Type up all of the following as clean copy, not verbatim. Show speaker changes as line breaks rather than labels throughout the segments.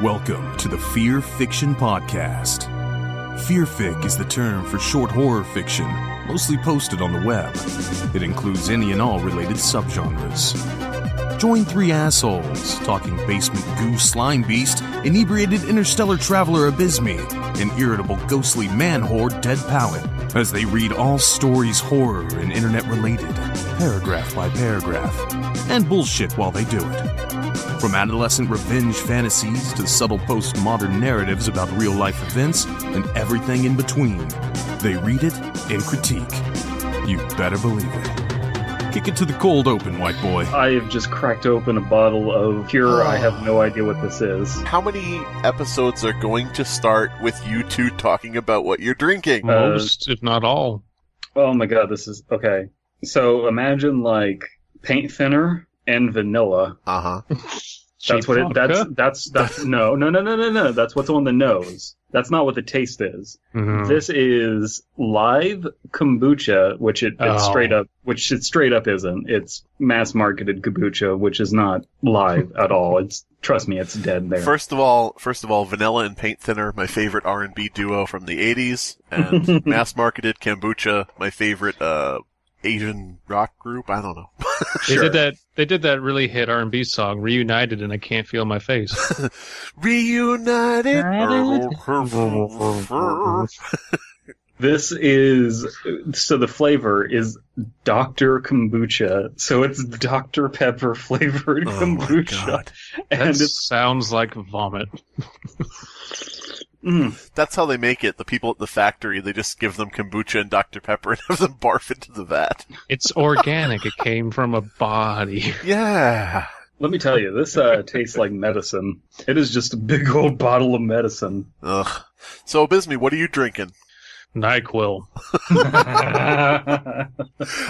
Welcome to the Fearfic Podcast. Fearfic is the term for short horror fiction, mostly posted on the web. It includes any and all related subgenres. Join three assholes talking basement goo Slimebeast, inebriated interstellar traveler Abysmii, and irritable ghostly man-horde Dead Palette, as they read all stories horror and internet-related, paragraph by paragraph, and bullshit while they do it. From adolescent revenge fantasies to subtle postmodern narratives about real-life events and everything in between, they read it and critique. You better believe it. Kick it to the cold open, white boy.
I have just cracked open a bottle of pure. I have no idea what this is.
How many episodes are going to start with you two talking about what you're drinking?
Most, if not all.
Oh my god, this is... Okay. So imagine, like, paint thinner and vanilla.
Uh-huh.
That's what it... That's no. That's what's on the nose. That's not what the taste is.
Mm-hmm.
This is live kombucha, which it straight up isn't. It's mass marketed kombucha, which is not live at all. Trust me, it's dead there.
First of all, vanilla and paint thinner, my favorite R&B duo from the 80s, and mass marketed kombucha, my favorite Asian rock group. I don't know.
Sure.
They did that really hit R&B song, Reunited, and I Can't Feel My Face.
Reunited.
This is, so the flavor is Dr. Kombucha. So it's Dr. Pepper flavored kombucha.
My God.
And
That sounds like vomit.
That's how they make it. The people at the factory, they just give them kombucha and Dr. Pepper and have them barf into the vat.
It's organic. It came from a body.
Yeah.
let me tell you, this tastes like medicine. It is just a big old bottle of medicine.
Ugh. So, Abysmii, what are you drinking?
NyQuil.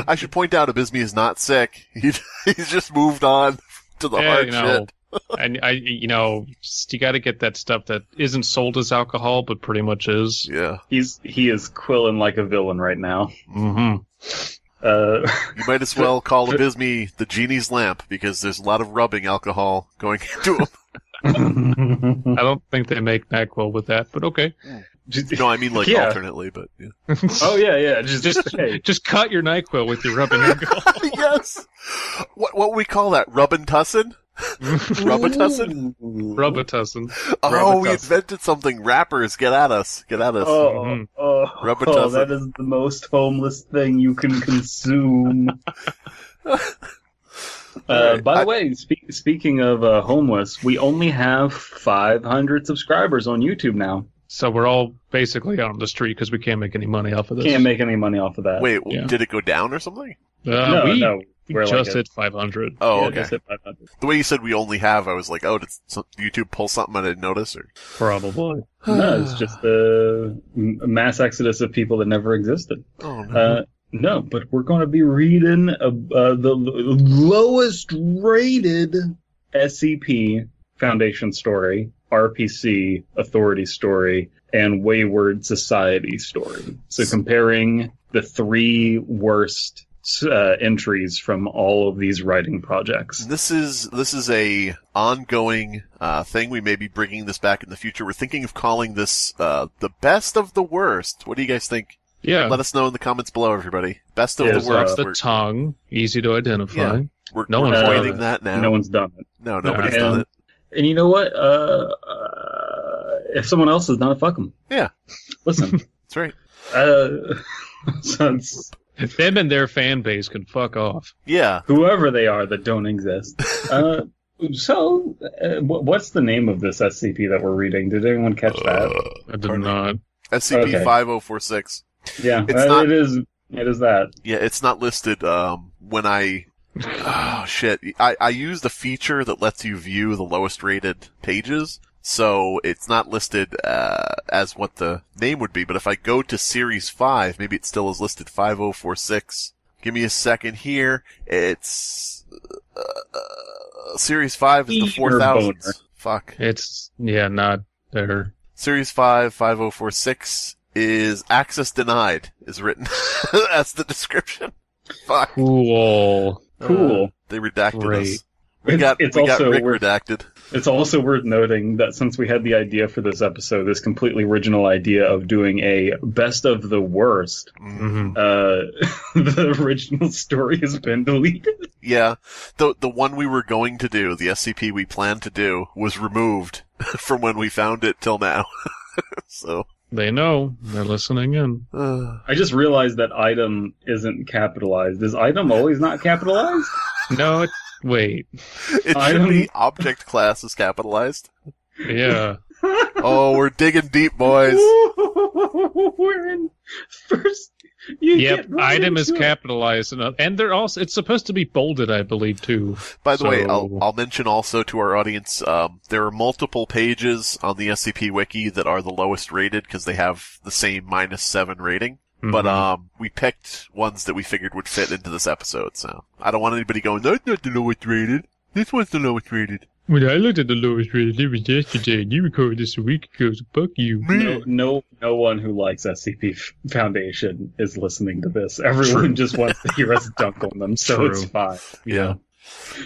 I should point out Abysmii is not sick. He's just moved on to the hard shit.
And you got to get that stuff that isn't sold as alcohol, but pretty much is.
Yeah.
He is quilling like a villain right now.
Mm-hmm.
You might as well call Abysmii the genie's lamp, because there's a lot of rubbing alcohol going into him.
I don't think they make NyQuil with that, but okay.
No, I mean alternately, but yeah.
Oh yeah.
Just cut your NyQuil with your rubbing alcohol.
Yes. What we call that? Rubbin-tussin? Rubitussin?
Rubitussin.
Oh, we invented something. Rappers, get at us.
Rubitussin. That is the most homeless thing you can consume. By the way, speaking of homeless, we only have 500 subscribers on YouTube now.
So we're all basically out on the street because we can't make any money off of this.
Can't make any money off of that.
Wait, Did it go down or something?
No.
We just hit 500.
Oh,
yeah,
okay.
just hit 500.
The way you said we only have, I was like, oh, did YouTube pull something I didn't notice? Or
Probably.
No, it's just a mass exodus of people that never existed.
Oh, no.
No, but we're going to be reading the lowest rated SCP Foundation story, RPC Authority story, and Wayward Society story. So comparing the three worst entries from all of these writing projects.
This is a ongoing thing. We may be bringing this back in the future. We're thinking of calling this the best of the worst. What do you guys think?
Yeah.
Let us know in the comments below, everybody. Best of the worst.
The tongue, easy to identify.
Yeah. We're
one's
avoiding that now.
No one's done it.
No, nobody's done it.
And you know what? If someone else has done it, fuck them.
Yeah.
Listen.
That's right.
Them and their fan base can fuck off.
Yeah.
Whoever they are that don't exist. So, what's the name of this SCP that we're reading? Did anyone catch that?
I did not.
SCP-5046.
Yeah, it is that.
Yeah, it's not listed. When I... Oh, shit. I used a feature that lets you view the lowest rated pages, so it's not listed as what the name would be. But if I go to Series 5, maybe it still is listed 5046. Give me a second here. It's... Series 5 is the 4000s. Fuck.
It's, not there.
Series 5, 5046 is access denied, is written as the description. Fuck.
Cool.
Cool.
They redacted us. We got Rick
worth,
redacted.
It's also worth noting that since we had the idea for this episode, this completely original idea of doing a best of the worst, the original story has been deleted.
Yeah, the one we were going to do, the SCP we planned to do, was removed from when we found it till now. So
they know. They're listening in.
I just realized that item isn't capitalized. Is item always not capitalized?
No, wait.
It should be object class is capitalized.
Yeah.
Oh, we're digging deep, boys.
We're in first.
Yep, item is capitalized, and they're also. It's supposed to be bolded, I believe, too.
By the way, I'll mention also to our audience, there are multiple pages on the SCP Wiki that are the lowest rated because they have the same -7 rating. Mm-hmm. But we picked ones that we figured would fit into this episode, so I don't want anybody going, that's not the lowest rated. This one's the lowest rated.
When I looked at the lowest rated, it was yesterday, and you recorded this a week ago, so fuck you.
No one who likes SCP Foundation is listening to this. Everyone just wants to hear us dunk on them, so it's fine.
Yeah.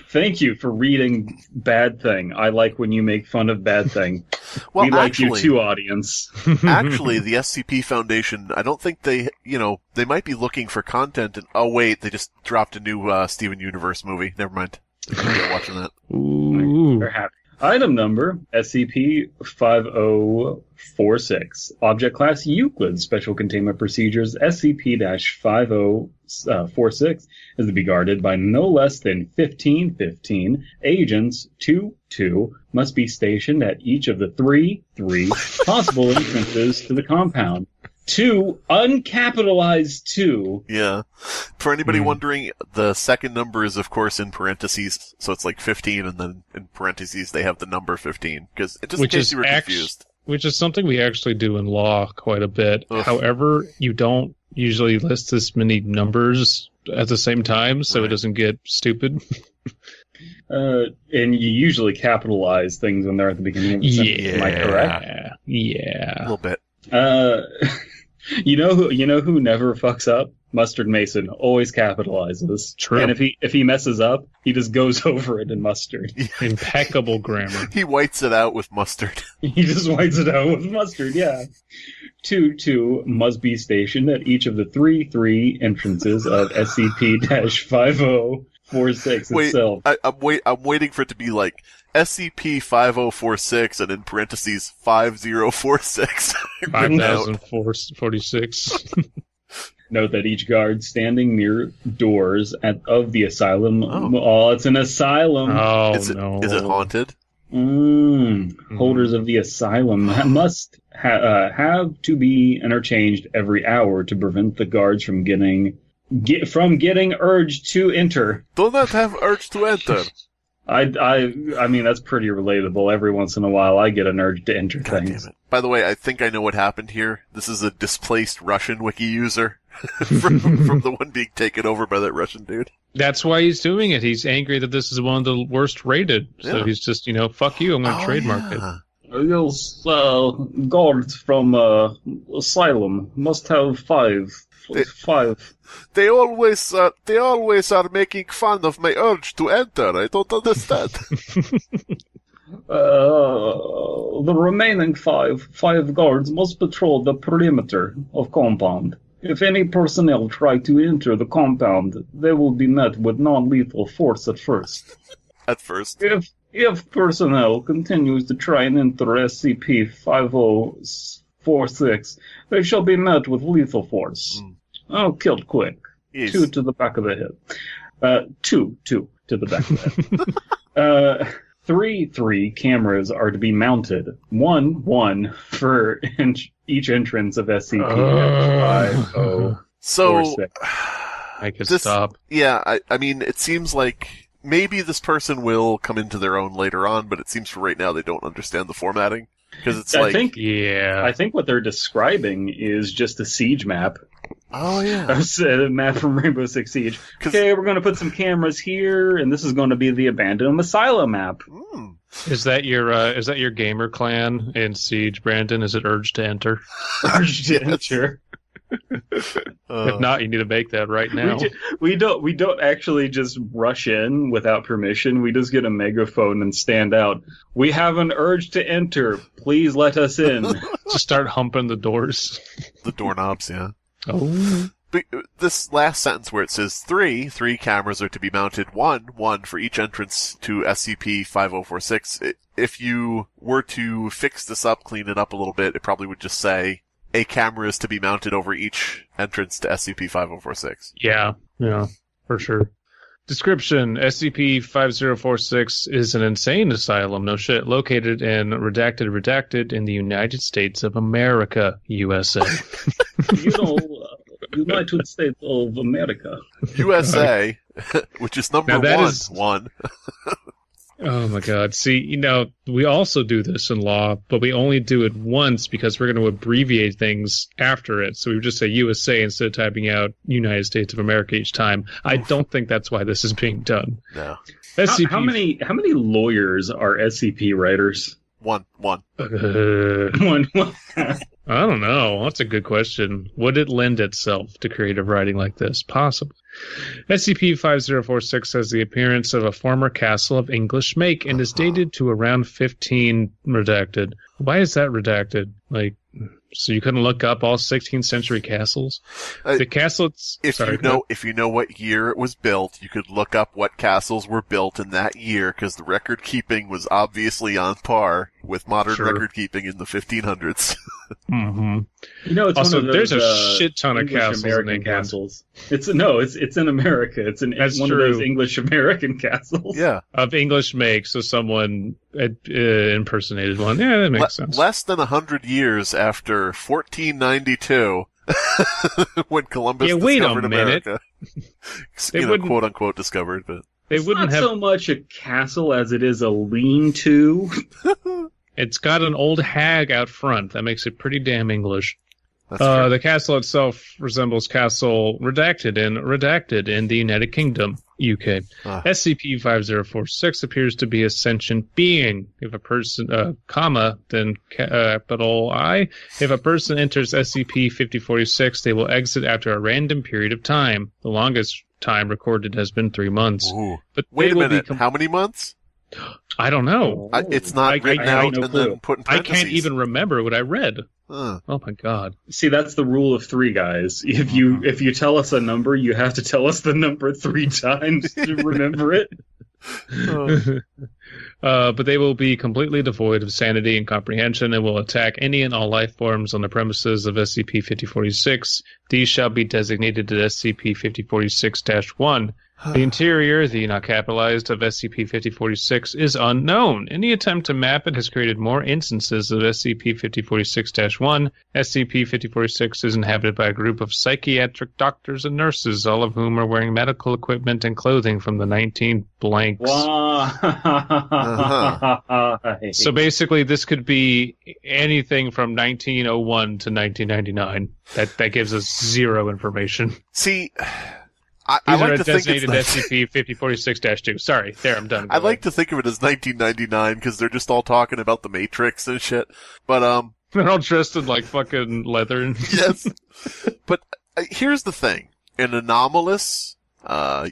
Thank you for reading Bad Thing. I like when you make fun of Bad Thing.
Well,
we like you too, audience.
Actually, the SCP Foundation, I don't think they might be looking for content. And oh wait, they just dropped a new Steven Universe movie. Never mind. They're watching that.
Ooh.
They're happy. Item number, SCP-5046. Object class, Euclid. Special containment procedures, SCP-5046 is to be guarded by no less than 1515 agents. 2 must be stationed at each of the three possible entrances to the compound. 2, uncapitalized 2.
Yeah. For anybody wondering, the second number is, of course, in parentheses, so it's like 15, and then in parentheses they have the number 15, because just in case you were confused.
Which is something we actually do in law quite a bit. Ugh. However, you don't usually list this many numbers at the same time, so it doesn't get stupid.
And you usually capitalize things when they're at the beginning of the sentence. Am I correct?
Yeah.
A little bit.
You know who never fucks up? Mustard Mason always capitalizes.
True.
And if he messes up, he just goes over it in mustard.
Impeccable grammar.
He whites it out with mustard.
He just whites it out with mustard, yeah. 2 must be stationed at each of the three entrances of SCP-5046 itself.
I'm waiting for it to be like SCP-5046 and in parentheses 5046.
5046.
Note that each guard standing near doors of the asylum. Oh, it's an asylum.
Oh,
Is it haunted?
Holders of the asylum must have to be interchanged every hour to prevent the guards from getting urged to enter.
Do not have urge to enter.
I mean, that's pretty relatable. Every once in a while, I get an urge to enter things.
Damn it. By the way, I think I know what happened here. This is a displaced Russian wiki user from the one being taken over by that Russian dude.
That's why he's doing it. He's angry that this is one of the worst rated. So he's just, fuck you, I'm going to trademark it.
Those guards from asylum must have 5.
They always are making fun of my urge to enter. I don't understand.
The remaining 5 guards must patrol the perimeter of compound. If any personnel try to enter the compound, they will be met with non-lethal force at first. If personnel continues to try and enter SCP-5046, they shall be met with lethal force. Killed quick. Yes. 2 to the back of the head. 2 to the back of the head. 3 cameras are to be mounted. 1 for each entrance of SCP-5046.
So,
I could stop.
Yeah, I mean, it seems like maybe this person will come into their own later on, but it seems for right now they don't understand the formatting. Because it's I think what they're describing is just a siege map. Oh, yeah.
A map from Rainbow Six Siege. Okay, we're going to put some cameras here, and this is going to be the abandoned asylum map.
Is that your gamer clan in Siege, Brandon? Is it Urge to Enter?
Urge to Enter.
If not, you need to make that right now.
We don't actually just rush in without permission. We just get a megaphone and stand out. We have an urge to enter. Please let us in.
Just start humping the doors.
The doorknobs, yeah.
Oh.
But this last sentence where it says three cameras are to be mounted, one for each entrance to SCP-5046. If you were to fix this up, clean it up a little bit, it probably would just say a camera is to be mounted over each entrance to SCP-5046.
Yeah, for sure. Description: SCP-5046 is an insane asylum, no shit, located in redacted in the United States of America, USA.
United States of America.
USA, which is number one.
Oh my god. See, we also do this in law, but we only do it once because we're going to abbreviate things after it. So we would just say USA instead of typing out United States of America each time. I don't think that's why this is being done.
No.
How many lawyers are SCP writers?
One.
One.
I don't know. That's a good question. Would it lend itself to creative writing like this? Possibly. SCP-5046 has the appearance of a former castle of English make and is dated to around 15 redacted. Why is that redacted? So you couldn't look up all 16th century castles? The castle...
If you know what year it was built, you could look up what castles were built in that year, because the record keeping was obviously on par with modern record keeping in the 1500s.
Mm-hmm.
It's
also,
one of those,
there's a shit ton of
castles
American
castles. It's in America. It's one of those English American castles.
Yeah,
of English make, so someone impersonated one. Yeah, that makes sense.
Less than 100 years after 1492, when Columbus discovered America. Quote unquote discovered, but
it's not so much a castle as it is a lean-to.
It's got an old hag out front. That makes it pretty damn English. The castle itself resembles Castle Redacted in the United Kingdom, UK. SCP-5046 appears to be a sentient being. If a person, then capital I. If a person enters SCP-5046, they will exit after a random period of time. The longest time recorded has been 3 months.
Ooh. But wait a minute, how many months?
I don't know.
It's not written out and then put in parentheses.
I can't even remember what I read. Oh my god.
See, that's the rule of 3, guys. If you tell us a number, you have to tell us the number 3 times to remember it.
But they will be completely devoid of sanity and comprehension and will attack any and all life forms on the premises of SCP-5046. These shall be designated as SCP-5046-1. The interior, the not capitalized, of SCP-5046 is unknown. Any attempt to map it has created more instances of SCP-5046-1. SCP-5046 is inhabited by a group of psychiatric doctors and nurses, all of whom are wearing medical equipment and clothing from the 19 blanks. So basically, this could be anything from 1901 to 1999. That gives us 0 information.
See... I like to think it's
SCP-5046-2. Sorry, there, I'm done.
I like to think of it as 1999 because they're just all talking about the Matrix and shit. But
they're all dressed in fucking leather.
Yes, but here's the thing: an anomalous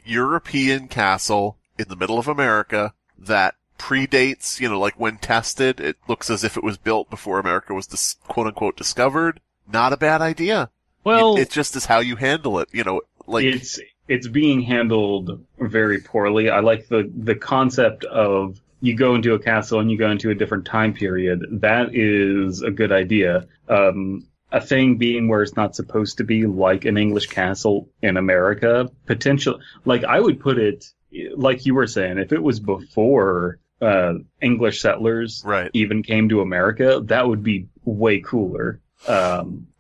European castle in the middle of America that predates, when tested, it looks as if it was built before America was quote unquote discovered. Not a bad idea.
Well,
it just is how you handle it.
It's being handled very poorly. I like the concept of you go into a castle and you go into a different time period. That is a good idea. A thing being where it's not supposed to be, like an English castle in America, I would put it, like you were saying, if it was before English settlers even came to America, that would be way cooler.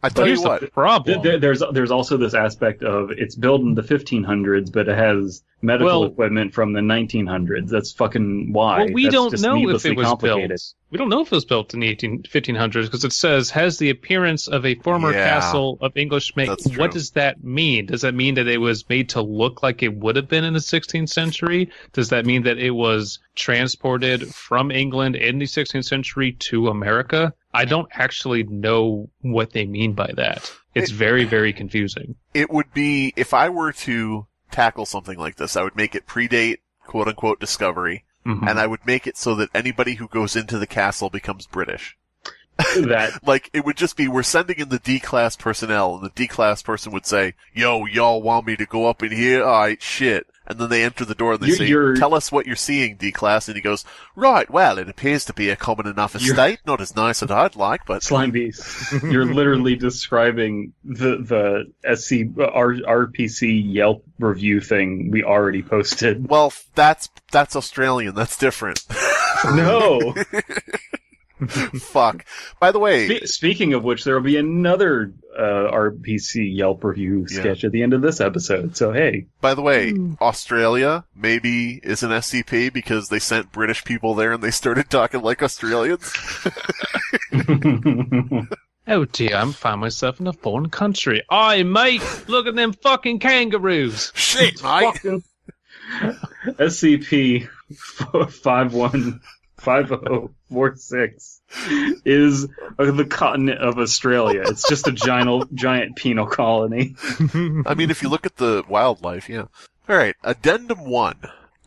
I tell you what,
the problem.
There's also this aspect of it's built in the 1500s, but it has medical equipment from the 1900s. That's fucking why.
Well, we don't know if it was built. We don't know if it was built in the 1500s because it says has the appearance of a former castle of English make. What does that mean? Does that mean that it was made to look like it would have been in the 16th century? Does that mean that it was transported from England in the 16th century to America? I don't actually know what they mean by that. It's very, very confusing.
It would be, if I were to tackle something like this, I would make it predate quote-unquote discovery, and I would make it so that anybody who goes into the castle becomes British.
That
Like, it would just be, we're sending in the D-class personnel, and the D-class person would say, yo, y'all want me to go up in here? Alright, shit. And then they enter the door and they say, tell us what you're seeing, D-class. And he goes, right, well, it appears to be a common enough estate, not as nice as I'd like, but...
Slimebeast, you're literally describing the RPC Yelp review thing we already posted.
Well, that's Australian, that's different.
No!
Fuck. By the way...
Speaking of which, there will be another RPC Yelp review sketch at the end of this episode, so hey.
By the way, Australia maybe is an SCP because they sent British people there and they started talking like Australians.
Oh dear, I'm finding myself in a foreign country. Aye, mate, look at them fucking kangaroos.
Shit, mate.
SCP-5046 is the continent of Australia. It's just a giant penal colony.
I mean, if you look at the wildlife, yeah. Alright, Addendum 1.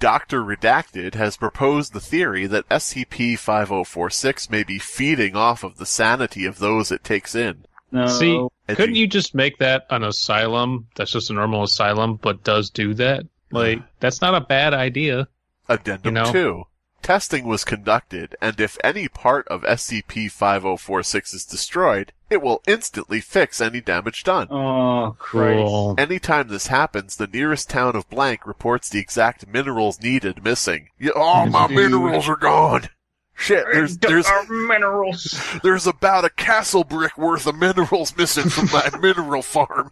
Dr. Redacted has proposed the theory that SCP-5046 may be feeding off of the sanity of those it takes in.
No.
See, couldn't you just make that an asylum that's just a normal asylum, but does do that? Like, that's not a bad idea.
Addendum 2. Testing was conducted, and if any part of SCP-5046 is destroyed, it will instantly fix any damage done.
Oh, Christ.
Cool.
Anytime this happens, the nearest town of blank reports the exact minerals needed missing. All my minerals are gone! Shit, there's
minerals.
There's about a castle brick worth of minerals missing from my mineral farm.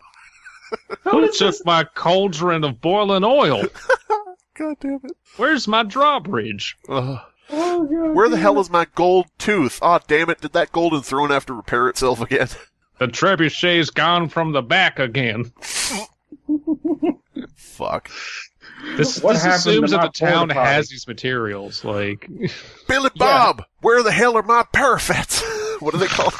Who took my cauldron of boiling oil?
God damn it.
Where's my drawbridge?
Where the hell is my gold tooth? Aw, damn it, did that golden throne have to repair itself again?
The trebuchet's gone from the back again.
Fuck.
This assumes that the town has these materials, like...
Billy Bob! Where the hell are my parapets? What are they called?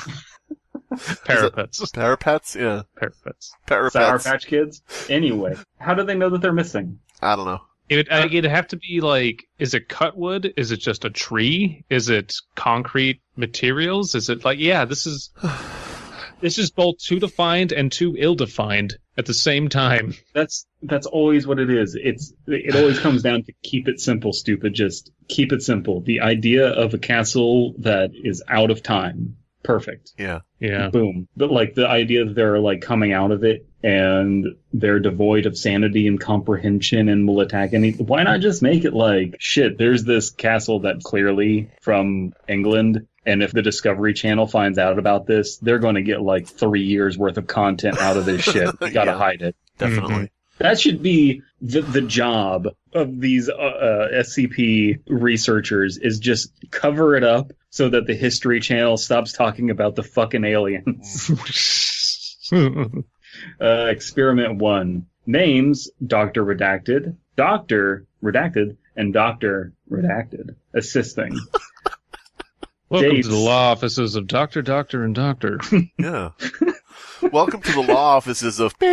Parapets.
Parapets? Yeah.
Parapets.
Sour Patch Kids? Anyway, how do they know that they're missing?
I don't know.
It'd have to be like, is it cut wood? Is it just a tree? Is it concrete materials? Is it like, yeah, this is both too defined and too ill-defined at the same time.
That's always what it is. It always comes down to keep it simple, stupid. Just keep it simple. The idea of a castle that is out of time. Perfect.
Yeah.
Boom. But like the idea that they're like coming out of it and they're devoid of sanity and comprehension and will attack why not just make it like, shit, there's this castle that's clearly from England, and if the Discovery Channel finds out about this, they're going to get like 3 years worth of content out of this shit. You gotta hide it.
Definitely. Mm-hmm.
That should be the job of these SCP researchers, is just cover it up so that the History Channel stops talking about the fucking aliens. Experiment 1. Names: Dr. Redacted, Dr. Redacted, and Dr. Redacted. Assisting.
Welcome
Dates.
to the law offices of Doctor, and Doctor.
Yeah. Welcome to the law offices of B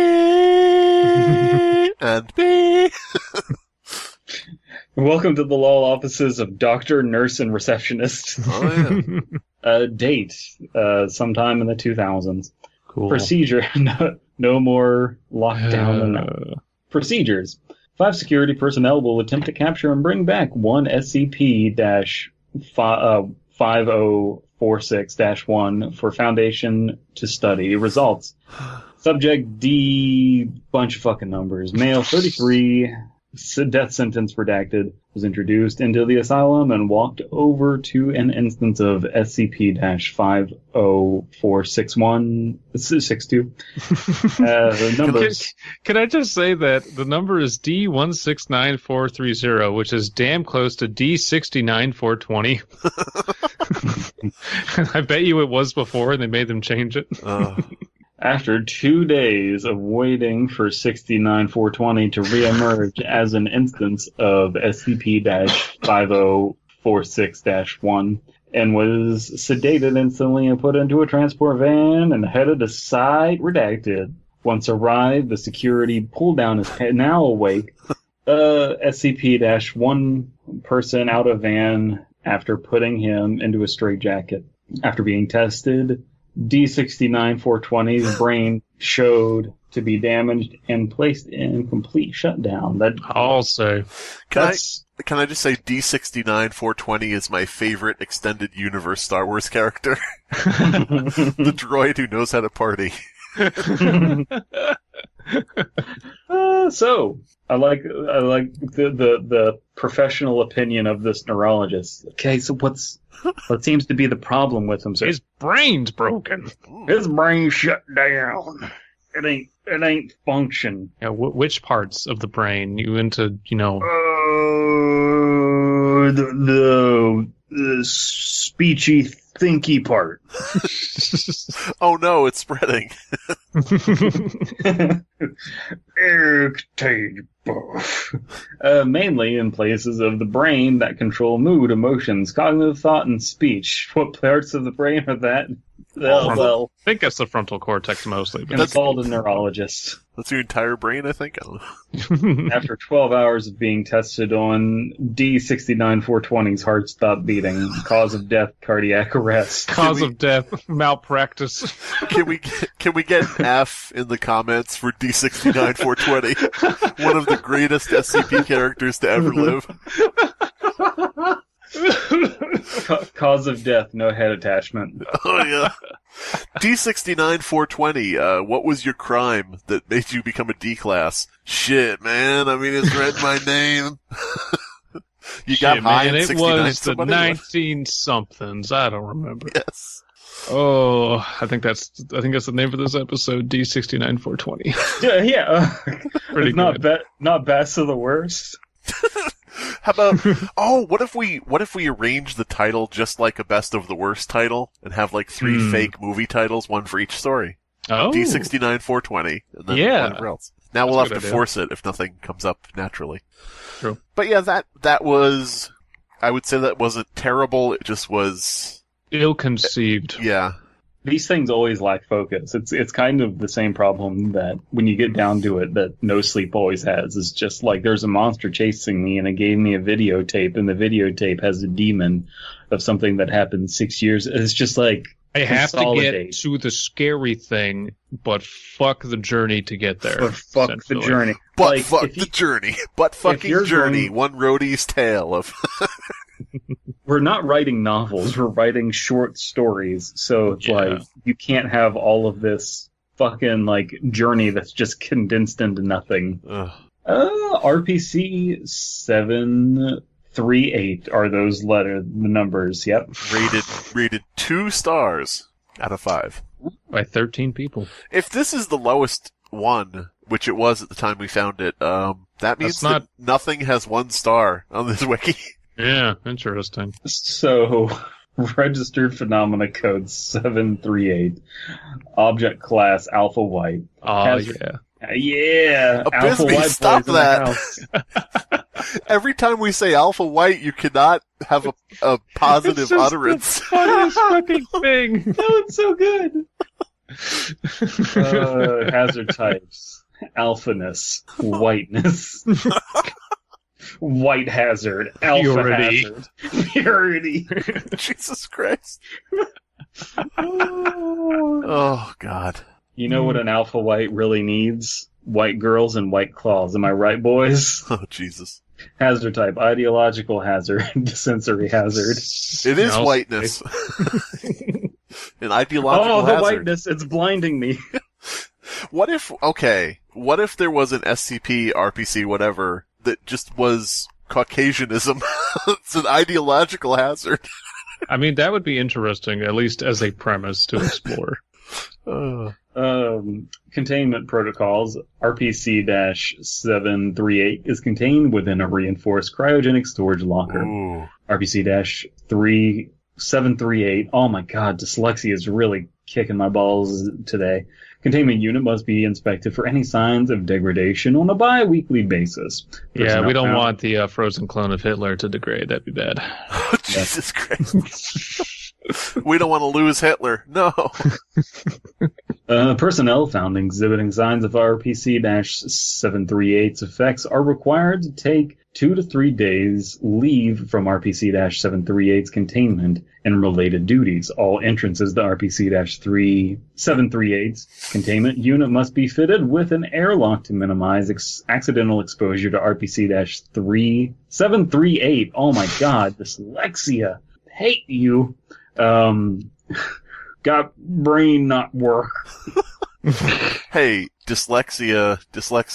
and B.
Welcome to the law offices of Doctor, Nurse, and Receptionist.
Oh, yeah.
Date, sometime in the 2000s.
Cool.
Procedure, no more lockdown than that. Procedures. 5 security personnel will attempt to capture and bring back one SCP-5046-1 for Foundation to study. Results. Subject D, bunch of fucking numbers. Male, 33, death sentence redacted, was introduced into the asylum and walked over to an instance of SCP-50461-62. Numbers.
Can I just say that the number is D169430, which is damn close to D69420. I bet you it was before and they made them change it.
After 2 days of waiting for 69420 to reemerge as an instance of SCP-5046-1, and was sedated instantly and put into a transport van and headed to site redacted. Once arrived, the security pulled down his head, now awake, SCP-1 person out of van after putting him into a straitjacket. After being tested, D69-420's brain showed to be damaged and placed in complete shutdown.
Also,
Can I just say D69-420 is my favorite extended universe Star Wars character? The droid who knows how to party.
So I like the professional opinion of this neurologist. Okay, so what seems to be the problem with him?
his brain's broken.
His brain shut down. It ain't function.
Yeah, which parts of the brain? You into,
The speechy, thinky part.
Oh no, it's spreading.
Mainly in places of the brain that control mood, emotions, cognitive thought, and speech. What parts of the brain are that? Well,
I think that's the frontal cortex mostly. But
consult a neurologist.
That's your entire brain, I think? I don't know.
After 12 hours of being tested on D69-420's heart stopped beating. Cause of death, cardiac arrest.
Cause of death, malpractice.
Can we get an F in the comments for D69-420? One of the greatest SCP characters to ever live.
Cause of death, no head attachment.
Oh yeah. D69-420, what was your crime that made you become a D-class? Shit, man. I mean, it's read my name. You got high in 69.
It was the 19-somethings. I don't remember.
Yes.
Oh, I think that's the name of this episode, D69-420.
Yeah.
Pretty
it's
good.
not best of the worst.
How about, what if we arrange the title just like a best of the worst title and have like 3 fake movie titles, one for each story?
Oh.
D69-420, and then whatever else. Now we'll have to force it if nothing comes up naturally.
True.
But yeah, that was, I would say that wasn't terrible, it just was
ill-conceived.
Yeah.
These things always lack focus. It's kind of the same problem that when you get down to it that No Sleep always has. It's just like there's a monster chasing me and it gave me a videotape and the videotape has a demon of something that happened 6 years. It's just like
I have to get to the scary thing, but fuck the journey to get there.
But fuck the journey.
But
like,
fuck the journey. But fucking journey. One roadie's tale of...
We're not writing novels, we're writing short stories, so it's like, you can't have all of this fucking, like, journey that's just condensed into nothing. RPC 738 are those the numbers, yep.
Rated 2 stars out of 5.
By 13 people.
If this is the lowest one, which it was at the time we found it, that means that nothing has 1 star on this wiki.
Yeah, interesting.
So, registered phenomena code 738, object class alpha white.
Oh, yeah.
Yeah! Alpha
Abysmii,
white
stop
boys
that! Every time we say alpha white, you cannot have a positive utterance.
The funniest fucking thing.
No, it's so good! Hazard types. Alphaness. Whiteness. White hazard, alpha hazard, purity.
Jesus Christ. Oh, God.
You know what an alpha white really needs? White girls and white claws. Am I right, boys?
Oh, Jesus.
Hazard type, ideological hazard, sensory hazard.
It is whiteness. An ideological hazard.
Oh, the whiteness, it's blinding me.
What if there was an SCP, RPC, whatever, that just was Caucasianism? It's an ideological hazard.
I mean, that would be interesting, at least as a premise to explore.
Containment protocols. RPC-738 is contained within a reinforced cryogenic storage locker.
Ooh.
RPC-738. Oh my god, dyslexia is really kicking my balls today. Containment unit must be inspected for any signs of degradation on a bi-weekly basis.
Yeah, we don't want the frozen clone of Hitler to degrade. That'd be bad.
Oh, Jesus Christ. We don't want to lose Hitler. No.
Personnel found exhibiting signs of RPC-738's effects are required to take 2 to 3 days leave from RPC-738's containment and related duties. All entrances to RPC-738's containment unit must be fitted with an airlock to minimize accidental exposure to RPC-738. Oh my god, dyslexia. Hate you. Got brain not work.
Hey, dyslexia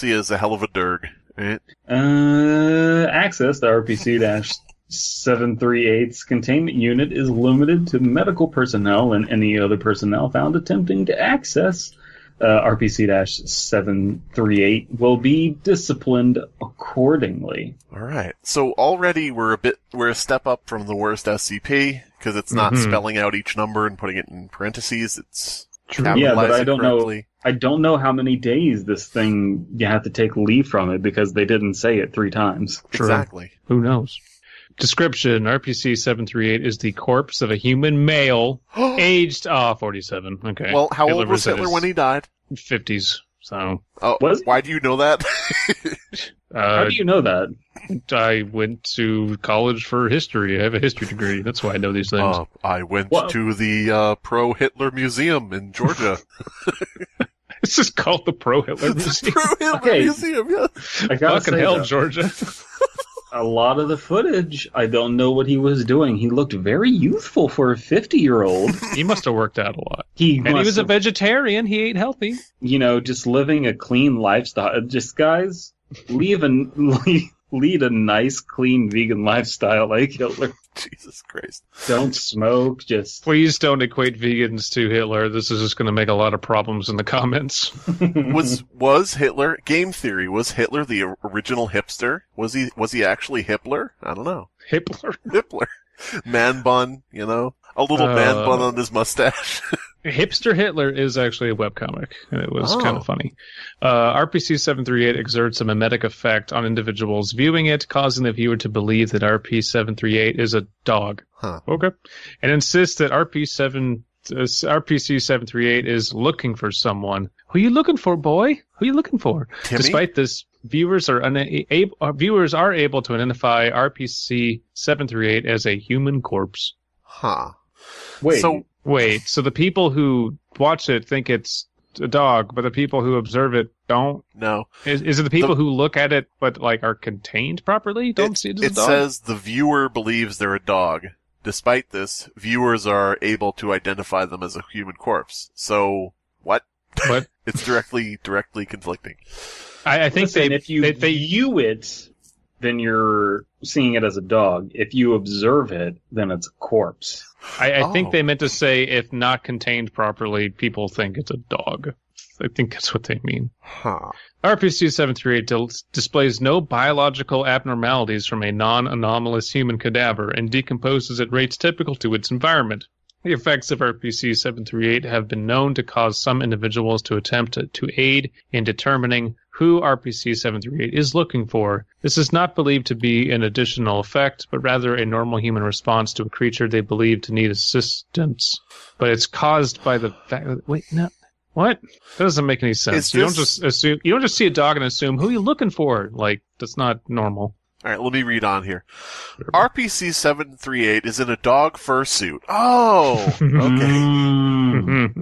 is a hell of a derg, right?
Access to RPC-738's containment unit is limited to medical personnel and any other personnel found attempting to access RPC-738 will be disciplined accordingly.
Alright, so already we're a step up from the worst SCP, because it's not spelling out each number and putting it in parentheses, it's
yeah, but I don't
correctly.
know. I don't know how many days this thing you have to take leave from it because they didn't say it 3 times.
Exactly.
Who knows? Description: RPC-738 is the corpse of a human male, aged 47. Okay.
Well, how old was Hitler when he died?
50s. So.
Oh, why do you know that?
How do you know that?
I went to college for history. I have a history degree. That's why I know these things.
I went to the Pro-Hitler Museum in Georgia.
This is called the Pro-Hitler Museum.
Pro-Hitler Museum, yeah.
I gotta
Fucking
say,
hell,
though,
Georgia.
a lot of the footage, I don't know what he was doing. He looked very youthful for a 50-year-old.
He must have worked out a lot.
He
was a vegetarian. He ate healthy.
You know, just living a clean lifestyle. Just, guys, lead a nice, clean vegan lifestyle like Hitler.
Jesus Christ.
Don't smoke, just...
Please don't equate vegans to Hitler. This is just going to make a lot of problems in the comments.
Was Hitler... Game theory, was Hitler the original hipster? Was he actually Hitler? I don't know.
Hitler?
Hitler. Man bun, you know? A little man bun on his mustache.
Hipster Hitler is actually a webcomic, and it was kind of funny. RPC-738 exerts a mimetic effect on individuals viewing it, causing the viewer to believe that RP-738 is a dog.
Huh.
Okay. And insists that RPC-738 is looking for someone. Who you looking for, boy? Who you looking for?
Timmy?
Despite this, viewers are able to identify RPC-738 as a human corpse.
Huh.
Wait, so the people who watch it think it's a dog, but the people who observe it don't?
No.
Is it the people who look at it but are contained properly don't see it as a dog?
It says the viewer believes they're a dog. Despite this, viewers are able to identify them as a human corpse. So, what?
What?
It's directly conflicting.
I think
if you view it, then you're seeing it as a dog. If you observe it, then it's a corpse.
I think they meant to say if not contained properly, people think it's a dog. I think that's what they mean.
Huh.
RPC-738 displays no biological abnormalities from a non-anomalous human cadaver and decomposes at rates typical to its environment. The effects of RPC-738 have been known to cause some individuals to attempt to aid in determining who RPC-738 is looking for. This is not believed to be an additional effect, but rather a normal human response to a creature they believe to need assistance. But it's caused by the fact that... Wait, no... What? That doesn't make any sense. You don't just assume... You don't just see a dog and assume, who are you looking for? That's not normal.
Alright, let me read on here. RPC-738 is in a dog fursuit. Oh! Okay.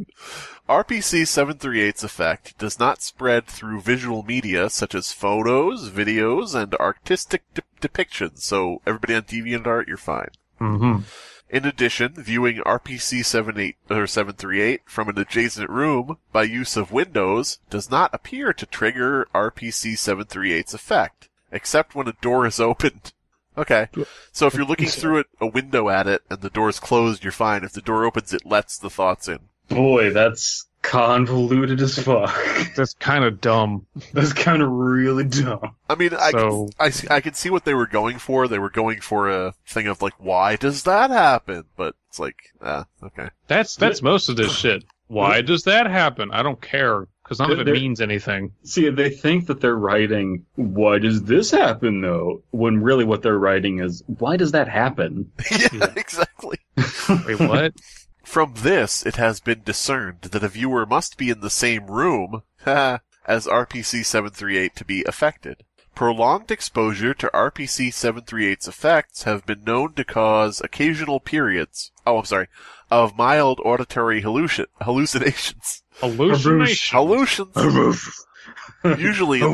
RPC-738's effect does not spread through visual media such as photos, videos, and artistic depictions, so everybody on DeviantArt, you're fine.
Mm-hmm.
In addition, viewing RPC-738 from an adjacent room by use of windows does not appear to trigger RPC-738's effect, except when a door is opened. Okay. So if you're looking through a window at it and the door's closed, you're fine. If the door opens, it lets the thoughts in.
Boy, that's convoluted as fuck.
That's kind of dumb.
That's kind of really dumb.
I mean, I can see what they were going for. They were going for a thing of why does that happen? But it's okay.
That's most of this shit. Why does that happen? I don't care, because none of it means anything.
See, they think that they're writing, why does this happen, though? When really what they're writing is, why does that happen?
Yeah, exactly.
Wait, what?
From this, it has been discerned that a viewer must be in the same room as RPC-738 to be affected. Prolonged exposure to RPC-738's effects have been known to cause occasional periods of mild auditory hallucinations. Hallucinations. Usually in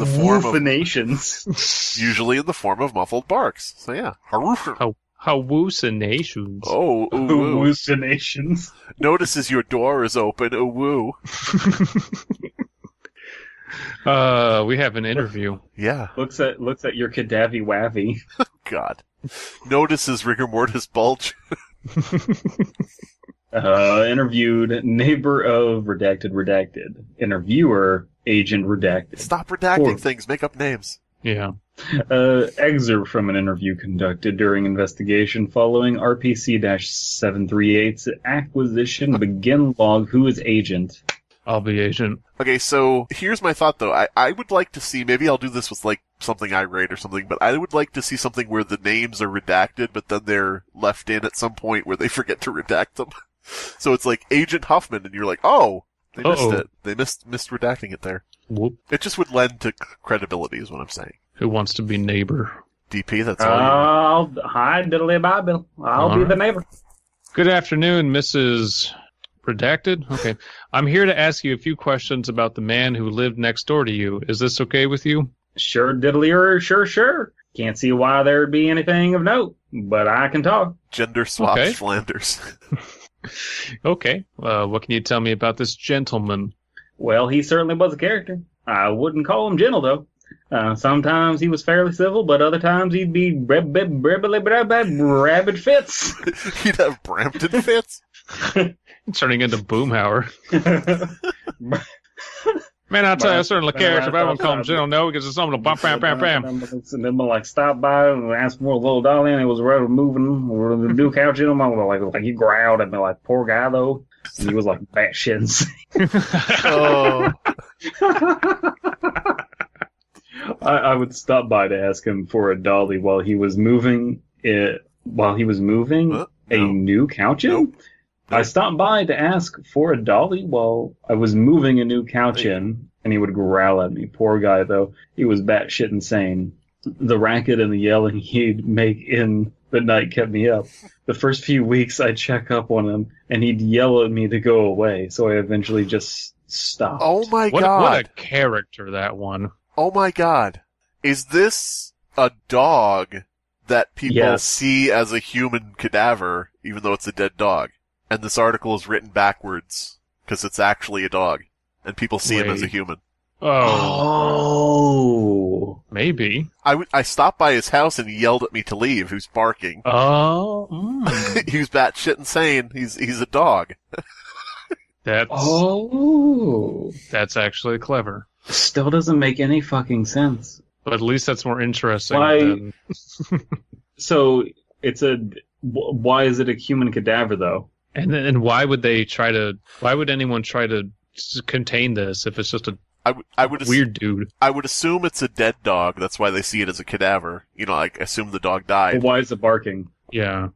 the form of muffled barks. So yeah.
Hallucinations.
Oh,
Hallucinations.
Notices your door is open. Ooh, woo.
We have an interview.
Yeah.
Looks at your cadavi wavy.
God. Notices rigor mortis bulge.
Interviewed neighbor of redacted. Interviewer agent redacted.
Stop redacting things. Make up names.
Yeah.
Excerpt from an interview conducted during investigation following RPC-738's acquisition. Begin log. Who is agent?
I'll be agent.
Okay, so here's my thought, though. I would like to see, maybe I'll do this with, like, something I rate or something, but I would like to see something where the names are redacted, but then they're left in at some point where they forget to redact them. So it's like Agent Huffman, and you're like, oh, they missed it. They missed redacting it there.
Whoop.
It just would lend to credibility, is what I'm saying.
Who wants to be neighbor?
DP, that's all you.
Hi, diddly bye, Bill. I'll be the neighbor.
Good afternoon, Mrs. Redacted? Okay. I'm here to ask you a few questions about the man who lived next door to you. Is this okay with you?
Sure, diddly, sure. Can't see why there'd be anything of note, but I can talk.
Gender swaps
Okay.
Flanders.
Okay. What can you tell me about this gentleman?
Well, he certainly was a character. I wouldn't call him gentle, though. Sometimes he was fairly civil, but other times he'd be rabid fits.
He'd have Brampton fits?
Turning into Boomhauer. Man, I'll tell you, I certainly care if I won't call him gentle, no, because it's something to bam, bam, bam, bam.
And then like stop by and ask for a little dolly, and he was right moving, or the new couch in him. I was like he growled at me like, poor guy though. And he was like batshit insane.
Oh.
I would stop by to ask him for a dolly while he was moving a new couch in.
Nope.
I stopped by to ask for a dolly while I was moving a new couch in, and he would growl at me. Poor guy, though. He was batshit insane. The racket and the yelling he'd make in the night kept me up. The first few weeks, I'd check up on him, and he'd yell at me to go away, so I eventually just stopped.
Oh my God.
What a character, that one.
Oh my God. Is this a dog that people see as a human cadaver, even though it's a dead dog? And this article is written backwards, because it's actually a dog. And people see him as a human.
Oh.
Maybe.
I stopped by his house and he yelled at me to leave. He was barking.
Oh.
He was batshit insane. He's a dog.
That's actually clever.
Still doesn't make any fucking sense.
But at least that's more interesting than...
So, why is it a human cadaver, though?
And why would anyone try to contain this if it's just a weird dude?
I would assume it's a dead dog. That's why they see it as a cadaver. You know, like, assume the dog died.
Well, why is it barking?
Yeah.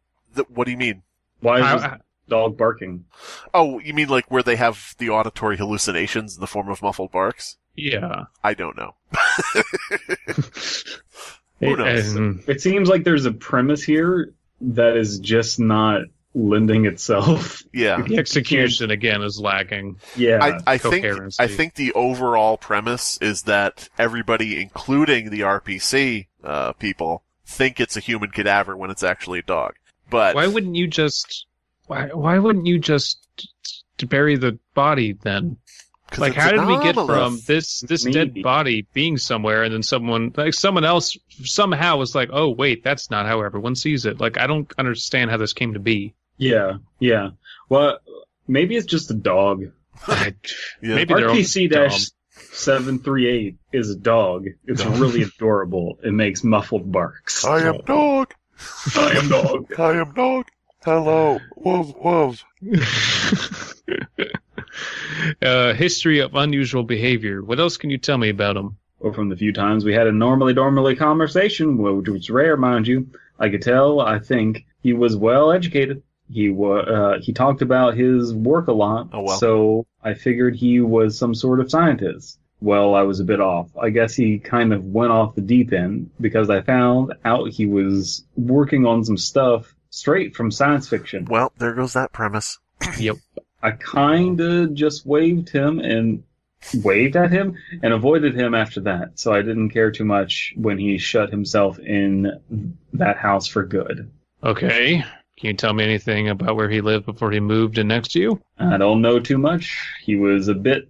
What do you mean? Why is this dog barking?
Oh, you mean like where they have the auditory hallucinations in the form of muffled barks?
Yeah.
I don't know. Who knows?
It seems like there's a premise here that is just not lending itself.
Yeah.
The execution again is lacking.
Yeah.
I think the overall premise is that everybody, including the RPC people, think it's a human cadaver when it's actually a dog. But
why wouldn't you just bury the body then? Like, how did we get from this dead body being somewhere, and then someone else somehow was like, oh wait, that's not how everyone sees it. Like, I don't understand how this came to be.
Yeah. Well, maybe it's just a dog.
Maybe
RPC-738 is a dog. It's really adorable. It makes muffled barks.
I am dog.
I am dog.
I am dog. Hello, woof woof.
History of unusual behavior. What else can you tell me about him?
Or from the few times we had a normally conversation, which was rare, mind you, I could tell, I think, he was well educated. He talked about his work a lot, so I figured he was some sort of scientist. Well, I was a bit off. I guess he kind of went off the deep end, because I found out he was working on some stuff straight from science fiction.
Well, there goes that premise.
Yep.
I kinda just waved at him and avoided him after that, so I didn't care too much when he shut himself in that house for good.
Okay. Can you tell me anything about where he lived before he moved in next to you?
I don't know too much. He was a bit,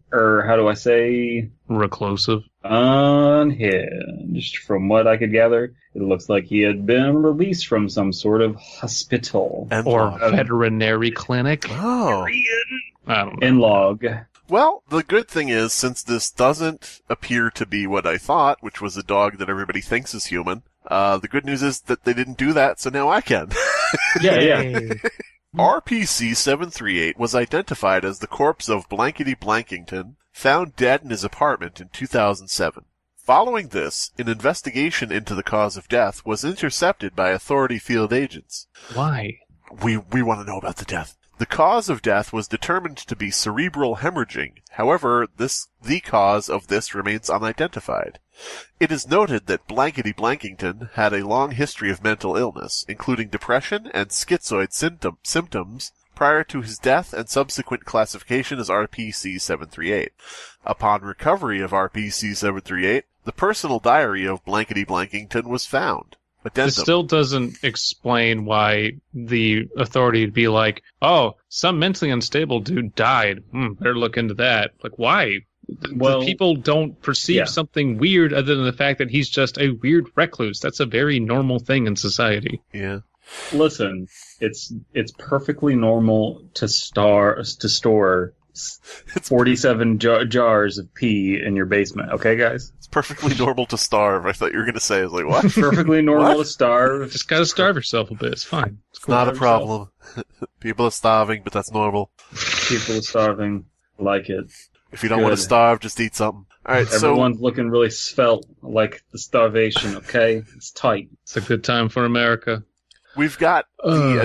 reclusive.
Unhinged. From what I could gather, it looks like he had been released from some sort of hospital.
Or veterinary clinic.
Oh.
I don't know.
In log.
Well, the good thing is, since this doesn't appear to be what I thought, which was a dog that everybody thinks is human, the good news is that they didn't do that, so now I can.
Yeah.
RPC-738 was identified as the corpse of Blankety Blankington, found dead in his apartment in 2007. Following this, an investigation into the cause of death was intercepted by authority field agents.
Why?
We want to know about the death. The cause of death was determined to be cerebral hemorrhaging. However, the cause of this remains unidentified. It is noted that Blankety Blankington had a long history of mental illness, including depression and schizoid symptoms, prior to his death and subsequent classification as RPC-738. Upon recovery of RPC-738, the personal diary of Blankety Blankington was found. Addendum.
This still doesn't explain why the authority would be like, oh, some mentally unstable dude died. Better look into that. Like, why? Well, people don't perceive something weird other than the fact that he's just a weird recluse. That's a very normal thing in society.
Yeah.
Listen, it's perfectly normal to store 47 jars of pee in your basement. Okay, guys?
It's perfectly normal to starve. I thought you were going to say, I was like, what?
Perfectly normal to starve.
Just gotta starve yourself a bit. It's fine.
It's not a problem. People are starving, but that's normal.
People are starving. Like it.
If you don't want to starve, just eat something. All right,
Everyone's looking really svelte, like the starvation, okay? It's tight.
It's a good time for America.
We've got the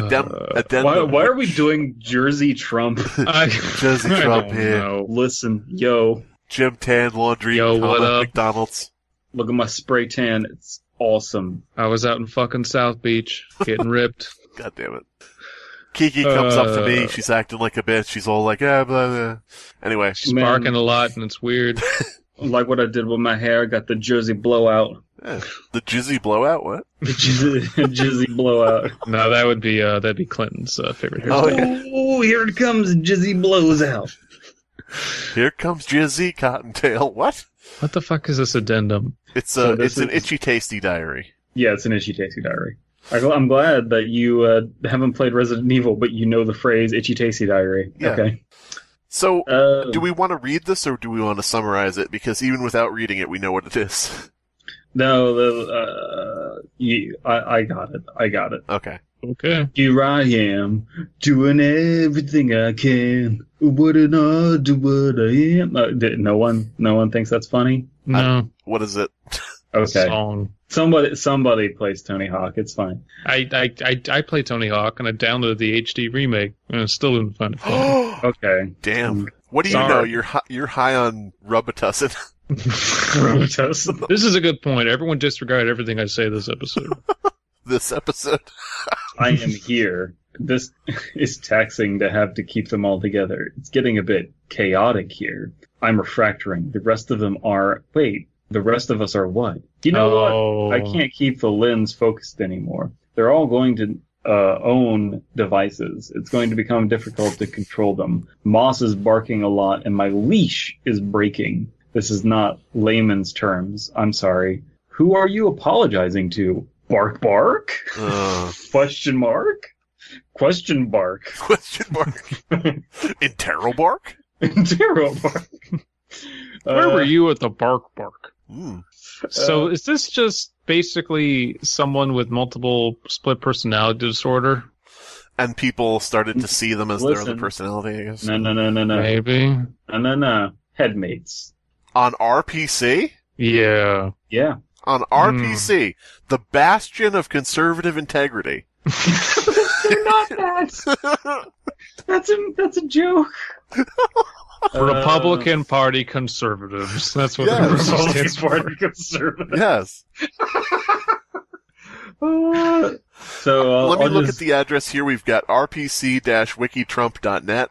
addendum.
Why are we doing Jersey Trump?
Jersey Trump here.
Know.
Listen, yo.
Jim Tan Laundry.
Yo, what up?
McDonald's.
Look at my spray tan. It's awesome.
I was out in fucking South Beach, getting ripped.
God damn it. Kiki comes up to me. She's acting like a bitch. She's all like, blah, blah. Anyway.
She's barking a lot, and it's weird.
Like what I did with my hair. Got the Jersey blowout.
Yeah. The Jizzy blowout? What?
The Jizzy blowout.
No, that'd be Clinton's favorite hairstyle.
Oh, yeah.
Oh, here it comes. Jizzy blows out.
Here comes Jizzy Cottontail. What?
What the fuck is this addendum?
It's an itchy tasty diary.
Yeah, it's an itchy tasty diary. I'm glad that you haven't played Resident Evil, but you know the phrase itchy tasty diary.
Yeah.
Okay.
So, do we want to read this or do we want to summarize it? Because even without reading it, we know what it is.
No, I got it. I got it.
Okay.
Here I am, doing everything I can. Wouldn't I do what I am? No one thinks that's funny?
No.
What is it?
Okay.
Song.
Somebody plays Tony Hawk. It's fine.
I play Tony Hawk and I downloaded the HD remake and I still didn't find it fun.
Okay.
Damn. What do you know? You're high on Robitussin.
Robitussin.
This is a good point. Everyone disregard everything I say this episode.
This episode.
I am here. This is taxing to have to keep them all together. It's getting a bit chaotic here. I'm refractoring. The rest of them are... Wait, the rest of us are what? You know what? I can't keep the lens focused anymore. They're all going to own devices. It's going to become difficult to control them. Moss is barking a lot, and my leash is breaking. This is not layman's terms. I'm sorry. Who are you apologizing to? Bark bark? Question mark? Question bark.
Question mark. Interro bark?
Interro bark.
Where were you at the bark?
Mm.
So is this just basically someone with multiple split personality disorder?
And people started to see them as their
Listen.
other personality, I guess.
No.
Maybe.
No. Headmates.
On RPC?
Yeah.
Yeah.
On RPC, the bastion of conservative integrity.
They're not that. That's a joke.
Republican Party conservatives. That's what the
Republican
stands for.
Party conservative.
Yes.
So
Let me
I'll
look
just-
at the address here. We've got rpc-wikitrump.net.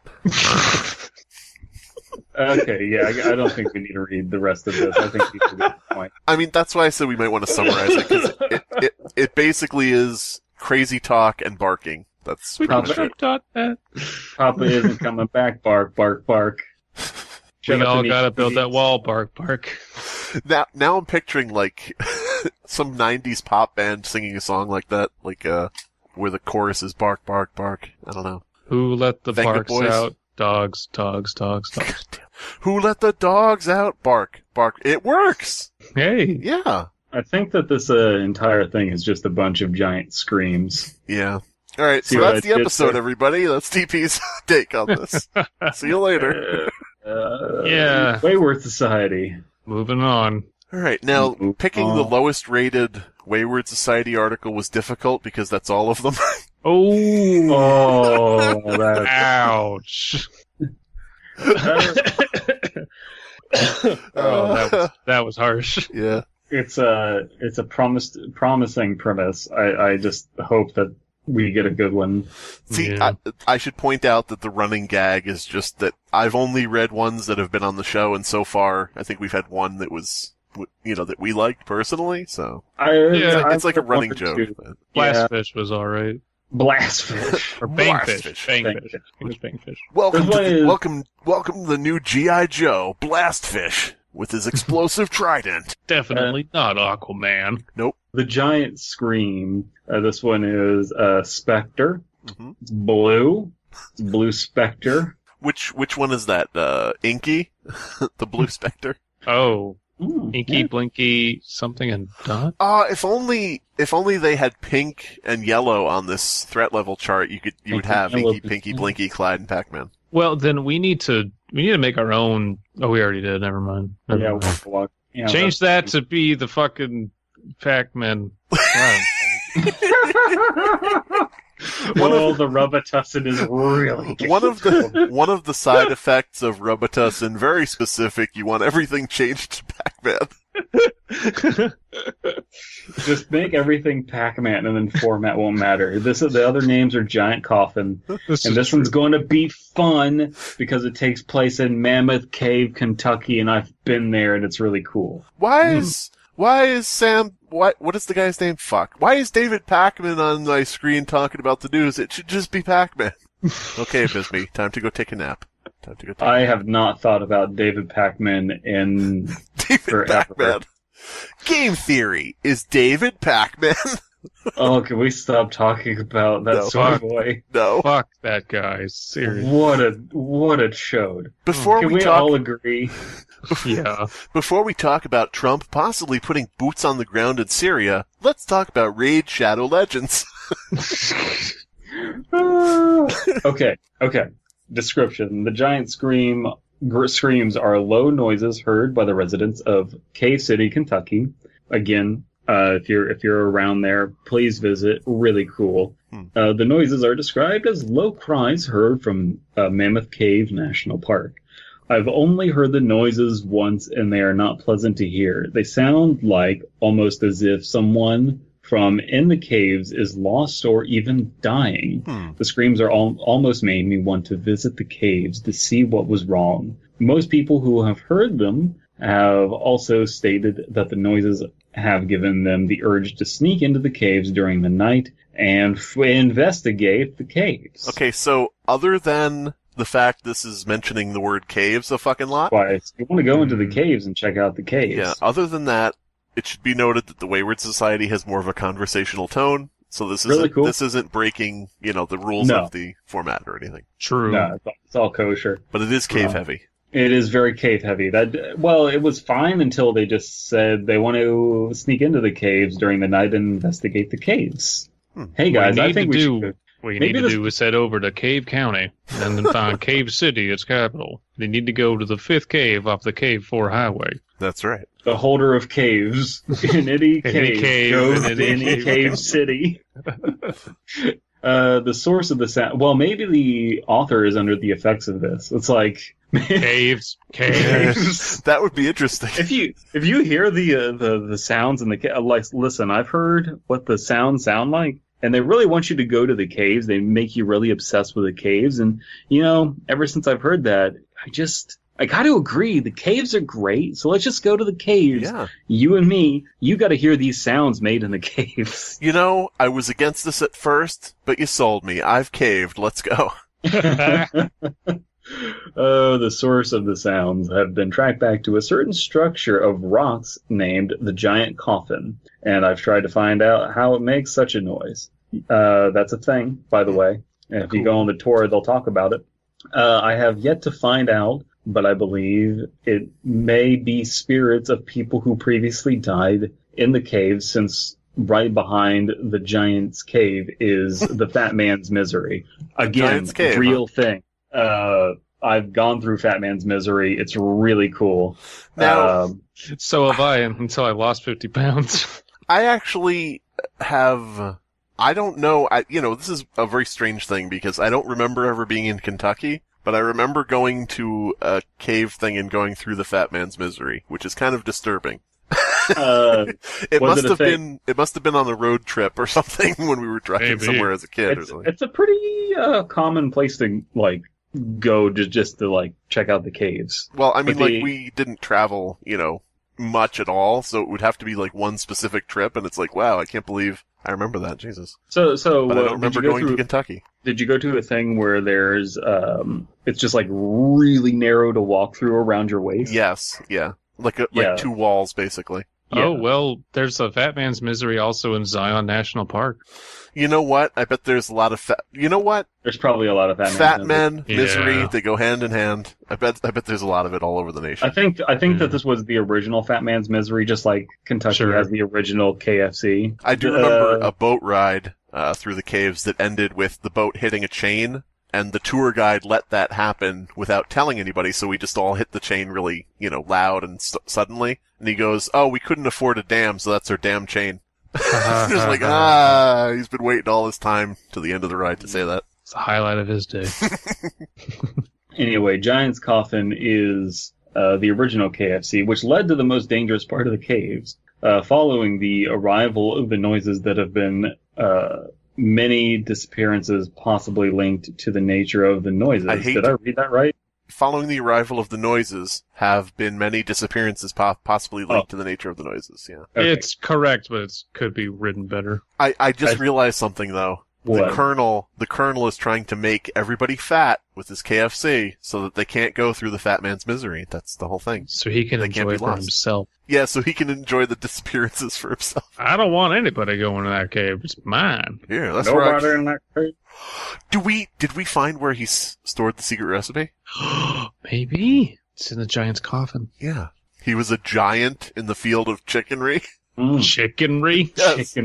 Okay, yeah, I don't think we need to read the rest of this. I think we can get the point.
I mean, that's why I said we might want to summarize it, because it basically is crazy talk and barking. That's pretty much it.
Papa isn't coming back. Bark, bark, bark.
We all gotta build that wall, bark, bark.
Now I'm picturing, like, some 90s pop band singing a song like that, like, where the chorus is bark, bark, bark. I don't know.
Who let the
Venga
barks
Boys?
out? Dogs.
Who let the dogs out? Bark, bark. It works!
Hey.
Yeah.
I think that this entire thing is just a bunch of giant screams.
Yeah. Alright,
See
so
what
that's
I
the
did
episode,
there?
everybody. That's TP's take on this. See you later.
Yeah.
Wayward Society.
Moving on.
Alright, now,
Move
picking the
on.
lowest rated Wayward Society article was difficult because that's all of them.
Oh.
Oh, that's...
Ouch. That was harsh.
Yeah.
It's a promising premise. I just hope that we get a good one.
See,
Yeah.
I should point out that the running gag is just that I've only read ones that have been on the show, and so far, I think we've had one that was, that we liked personally, so. It's like a running joke. but-
Blastfish was alright.
Blastfish.
Or Bangfish.
Blastfish.
Bangfish. It was Bangfish.
Welcome
This one is-
welcome to the new G.I. Joe, Blastfish, with his explosive trident.
Definitely not Aquaman.
The Giant Scream. This one is Spectre.
Mhm.
It's blue. It's Blue Spectre.
Which one is that? Inky? The Blue Spectre?
Oh.
Mm,
Inky,
yeah.
Blinky, something and dot?
If only they had pink and yellow on this threat level chart, you would have
yellow,
Inky, Pinky, Blinky, Clyde, and Pac-Man.
Well, then we need to make our own. Oh, we already did. Never mind. Never
Yeah,
mind.
walk. Yeah,
Change that to be the fucking Pac-Man.
Well, the Robitussin is really good.
One of the side effects of Robitussin, very specific. You want everything changed to Pac-Man.
Just make everything Pac-Man, and then format won't matter. The other names are Giant Coffin, and this one's going to be fun because it takes place in Mammoth Cave, Kentucky, and I've been there, and it's really cool.
Why is Sam? What is the guy's name? Fuck. Why is David Pac-Man on my screen talking about the news? It should just be Pac-Man. Okay, Abysmii, time to go take a nap.
I have not thought about David Pac-Man in
David
forever.
Pac-Man. Game theory is David Pac-Man.
Oh, can we stop talking about that
No.
soy boy?
No.
Fuck that guy. Seriously.
What it showed.
Before
Can
we
we
talk,
all agree?
Yeah.
before we talk about Trump possibly putting boots on the ground in Syria, let's talk about Raid Shadow Legends.
Okay. Description. The giant screams are low noises heard by the residents of Cave City, Kentucky. Again, if you're around there, please visit. Really cool. The noises are described as low cries heard from Mammoth Cave National Park. I've only heard the noises once, and they are not pleasant to hear. They sound like almost as if someone from in the caves is lost or even dying. The screams are almost made me want to visit the caves to see what was wrong. Most people who have heard them have also stated that the noises have given them the urge to sneak into the caves during the night and investigate the caves.
Okay, so other than the fact this is mentioning the word caves a fucking lot,
Why, you want to go into the caves and check out the caves.
yeah, other than that, it should be noted that the Wayward Society has more of a conversational tone, so this
Really
isn't,
cool.
this isn't breaking, the rules
No.
of the format or anything.
True.
No, it's all kosher.
But it is cave heavy.
It is very cave heavy. It was fine until they just said they want to sneak into the caves during the night and investigate the caves. Hey guys, I think we should
What you need to do is head over to Cave County and then find Cave City, its capital. You need to go to the 5th cave off the Cave 4 highway.
That's right.
The holder of caves in any cave goes to any cave city. The source of the sound. Well, maybe the author is under the effects of this. It's like
caves.
That would be interesting.
If you hear the sounds in the like, listen, I've heard what the sounds sound like. And they really want you to go to the caves. They make you really obsessed with the caves. And, ever since I've heard that, I got to agree. The caves are great. So let's just go to the caves.
Yeah.
You and me, you got to hear these sounds made in the caves.
I was against this at first, but you sold me. I've caved. Let's go.
The source of the sounds have been tracked back to a certain structure of rocks named the Giant Coffin. And I've tried to find out how it makes such a noise. That's a thing, by the way. And if you go on the tour, they'll talk about it. I have yet to find out, but I believe it may be spirits of people who previously died in the cave, since right behind the Giant's Cave is the Fat Man's Misery. Again,
Cave,
real thing. I've gone through Fat Man's Misery. It's really cool.
Now,
so have I, until I lost 50 pounds.
I actually have... I don't know. This is a very strange thing because I don't remember ever being in Kentucky, but I remember going to a cave thing and going through the Fat Man's Misery, which is kind of disturbing. It must have been on a road trip or something when we were driving somewhere as a kid or something.
It's a pretty common place to go just to check out the caves.
Well, I mean, we didn't travel, much at all, so it would have to be one specific trip, and it's wow, I can't believe I remember that. Jesus.
So
but I don't remember going to Kentucky.
Did you go to a thing where there's it's just really narrow to walk through around your waist?
Yes, yeah. Like 2 walls, basically.
Yeah. Oh, well, there's a Fat Man's Misery also in Zion National Park.
You know what? I bet there's a lot of You know what?
There's probably a lot of
Fat Men, Misery, they go hand in hand. I bet there's a lot of it all over the nation.
I think that this was the original Fat Man's Misery, just like Kentucky has the original KFC.
I do remember a boat ride through the caves that ended with the boat hitting a chain, and the tour guide let that happen without telling anybody, so we just all hit the chain really, loud and suddenly. And he goes, "Oh, we couldn't afford a dam, so that's our damn chain." Just he's been waiting all this time to the end of the ride to say that.
It's the highlight of his day.
Anyway, Giant's Coffin is the original KFC, which led to the most dangerous part of the caves. Following the arrival of the noises that have been many disappearances possibly linked to the nature of the noises. Did I read that right?
Following the arrival of the noises have been many disappearances possibly linked to the nature of the noises, yeah.
Okay.
It's correct, but it could be written better.
I just realized something, though.
What?
The Colonel is trying to make everybody fat with his KFC so that they can't go through the Fat Man's Misery. That's the whole thing.
So he can enjoy it for himself.
Yeah, so he can enjoy the disappearances for himself.
I don't want anybody going to that cave. It's mine.
Yeah, that's
Nobody in that cave.
Did we find where he stored the secret recipe?
Maybe. It's in the Giant's Coffin.
Yeah. He was a giant in the field of chickenry.
Chickenry?
Yes.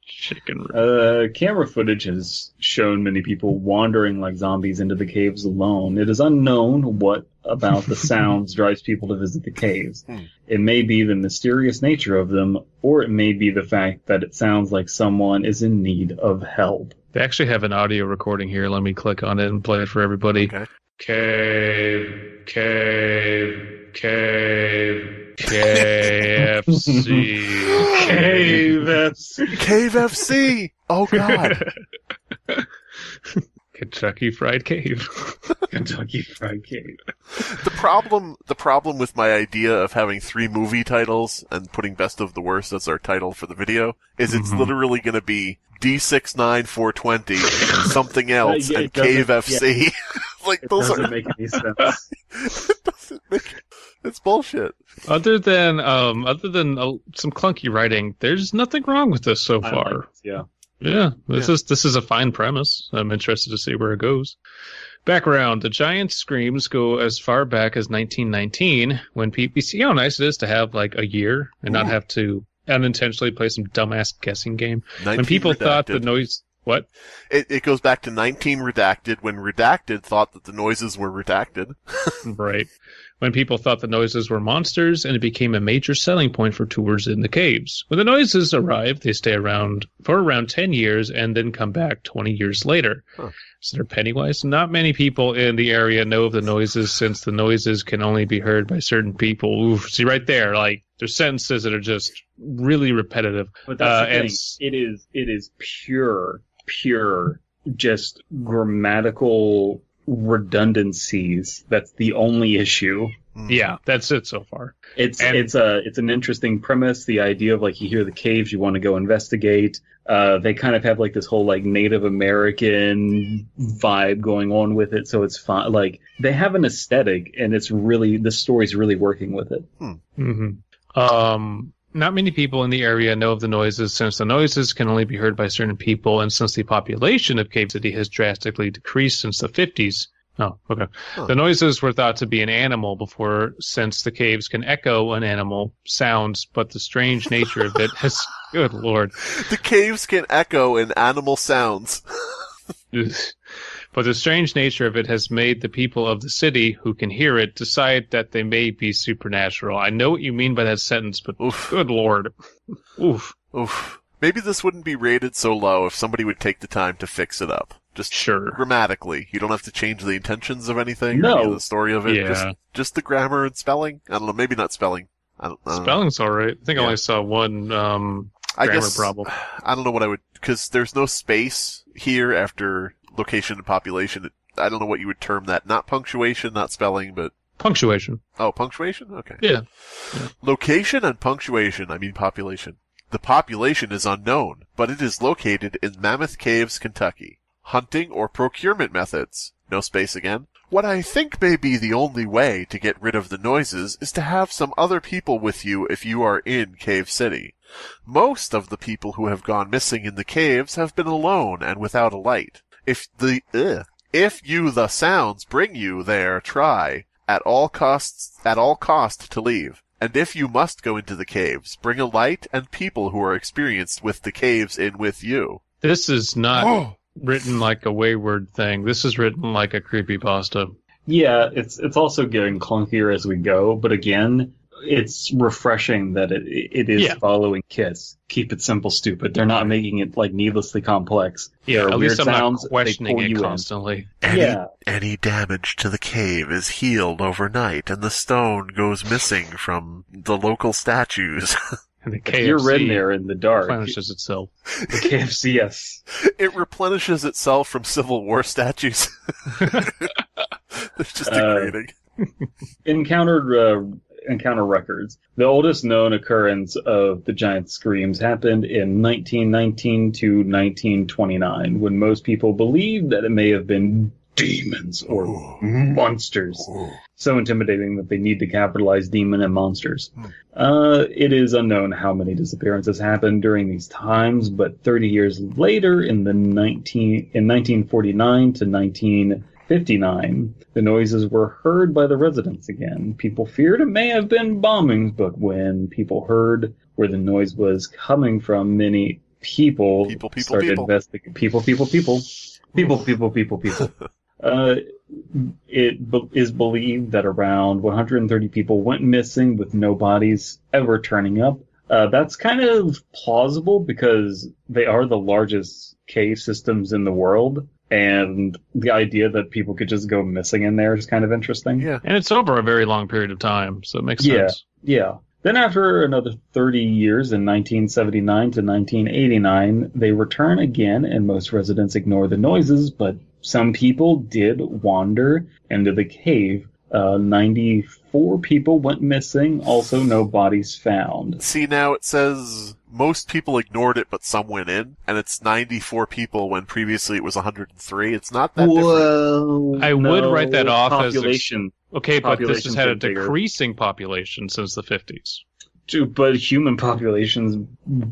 Chickenry. Camera footage has shown many people wandering like zombies into the caves alone. It is unknown what about the sounds drives people to visit the caves. It may be the mysterious nature of them, or it may be the fact that it sounds like someone is in need of help.
They actually have an audio recording here. Let me click on it and play it for everybody.
Okay.
Cave, KFC.
KFC! Oh, God.
Kentucky Fried Cave.
Kentucky Fried Cave.
The problem with my idea of having 3 movie titles and putting Best of the Worst as our title for the video is it's literally going to be D69420, something else, and Cave FC.
Those doesn't make any sense.
It doesn't make. It's bullshit.
Other than some clunky writing, there's nothing wrong with this so far. Yeah, this is a fine premise. I'm interested to see where it goes. Background: the giant screams go as far back as 1919, when people see how nice it is to have a year and not have to unintentionally play some dumbass guessing game. When people thought the What?
It goes back to 19 Redacted, when Redacted thought that the noises were redacted.
Right. When people thought the noises were monsters, and it became a major selling point for tours in the caves. When the noises arrive, they stay around for around 10 years and then come back 20 years later.
Huh.
So they're Pennywise. Not many people in the area know of the noises, since the noises can only be heard by certain people. Oof, see right there, like, there's sentences that are just really repetitive.
But that's the thing. It is pure, just grammatical redundancies. That's the only issue.
Yeah, that's it so far.
It's an interesting premise. The idea of, like, you hear the caves, you want to go investigate. They kind of have like this whole like Native American vibe going on with it, so it's fun. Like, they have an aesthetic, and it's really, the story's really working with it.
Not many people in the area know of the noises, since the noises can only be heard by certain people, and since the population of Cave City has drastically decreased since the 50s. Oh, okay. Huh. The noises were thought to be an animal before, since the caves can echo an animal sounds, but the strange nature of it has... Good Lord.
The caves can echo in animal sounds.
But the strange nature of it has made the people of the city, who can hear it, decide that they may be supernatural. I know what you mean by that sentence, but good Lord. Oof.
Maybe this wouldn't be rated so low if somebody would take the time to fix it up. Just grammatically. You don't have to change the intentions of anything.
No.
Or the story of it.
Yeah.
Just the grammar and spelling. I don't know. Maybe not spelling. I don't know.
Spelling's alright. I think I only saw one grammar problem.
I don't know what I would... Because there's no space here after location and population. I don't know what you would term that. Not punctuation, not spelling, but...
Punctuation.
Oh, punctuation? Okay.
Yeah.
Location and punctuation. I mean population. The population is unknown, but it is located in Mammoth Caves, Kentucky. Hunting or procurement methods. No space again. What I think may be the only way to get rid of the noises is to have some other people with you if you are in Cave City. Most of the people who have gone missing in the caves have been alone and without a light. If you the sounds bring you there, try at all cost to leave. And if you must go into the caves, bring a light and people who are experienced with the caves in with you.
This is not written like a Wayward thing. This is written like a creepypasta.
Yeah, it's also getting clunkier as we go, but again, it's refreshing that it is following KISS. Keep it simple, stupid. They're not making it like needlessly complex.
Yeah, at least I'm
sounds,
not questioning it constantly.
Any damage to the cave is healed overnight, and the stone goes missing from the local statues.
And the KFC
you're in there in the dark.
Replenishes itself.
The KFC, yes.
It replenishes itself from Civil War statues. It's just degrading.
Encounter records. The oldest known occurrence of the giant screams happened in 1919 to 1929, when most people believed that it may have been demons or monsters. So intimidating that they need to capitalize demon and monsters. It is unknown how many disappearances happened during these times, but 30 years later, in 1949 to 1959, the noises were heard by the residents again. People feared it may have been bombings, but when people heard where the noise was coming from, many people started investigating. People. It is believed that around 130 people went missing with no bodies ever turning up. That's kind of plausible because they are the largest cave systems in the world, and the idea that people could just go missing in there is kind of interesting.
Yeah, and it's over a very long period of time, so it makes sense.
Yeah. Then after another 30 years, in 1979 to 1989, they return again, and most residents ignore the noises, but some people did wander into the cave. 94 people went missing, also no bodies found.
See, now it says most people ignored it, but some went in, and it's 94 people when previously it was 103. It's not that different.
I would write that off
population.
Okay, but this has had a decreasing population since the 50s.
But human population's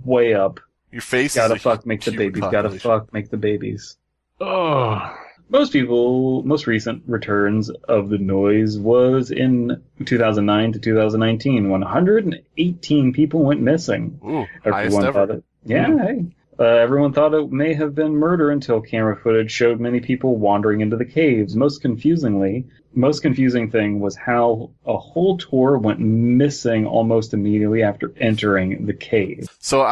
way up.
Your face
gotta
is
fuck, make the babies. Gotta fuck, make the babies.
Oh.
Most recent returns of the noise was in 2009 to 2019, when 118 people went missing.
Ooh, highest ever.
Yeah, hey. Everyone thought it may have been murder until camera footage showed many people wandering into the caves. Most confusing thing was how a whole tour went missing almost immediately after entering the cave.
So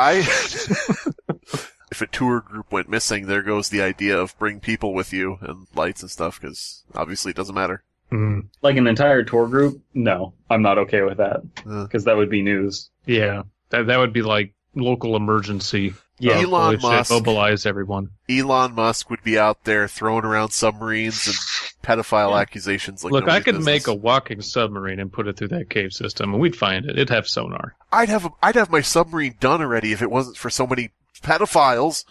if a tour group went missing, there goes the idea of bring people with you and lights and stuff, because obviously it doesn't matter.
Mm.
Like an entire tour group? No, I'm not okay with that, because that would be news.
Yeah, that would be like local emergency.
Yeah,
Elon Musk,
mobilize everyone.
Elon Musk would be out there throwing around submarines and pedophile accusations. Like,
look, I could
business.
make a walking submarine and put it through that cave system, and we'd find it. It'd have sonar.
I'd have my submarine done already if it wasn't for so many pedophiles.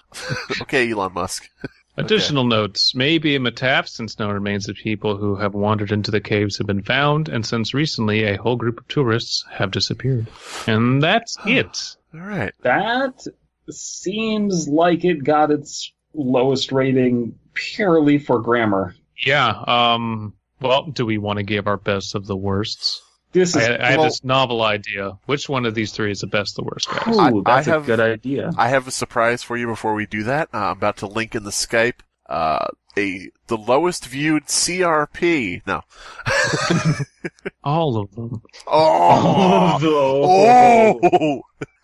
Okay, Elon Musk.
Additional notes. Maybe a metaph, since no remains of people who have wandered into the caves have been found, and since recently a whole group of tourists have disappeared. And that's it.
All right.
That seems like it got its lowest rating purely for grammar.
Yeah, well, do we want to give our best of the worsts? I have this novel idea. Which one of these three is the best of the worst, guys?
Ooh, that's a good idea.
I have a surprise for you before we do that. I'm about to link in the Skype the lowest viewed CRP. No.
All of them.
Oh!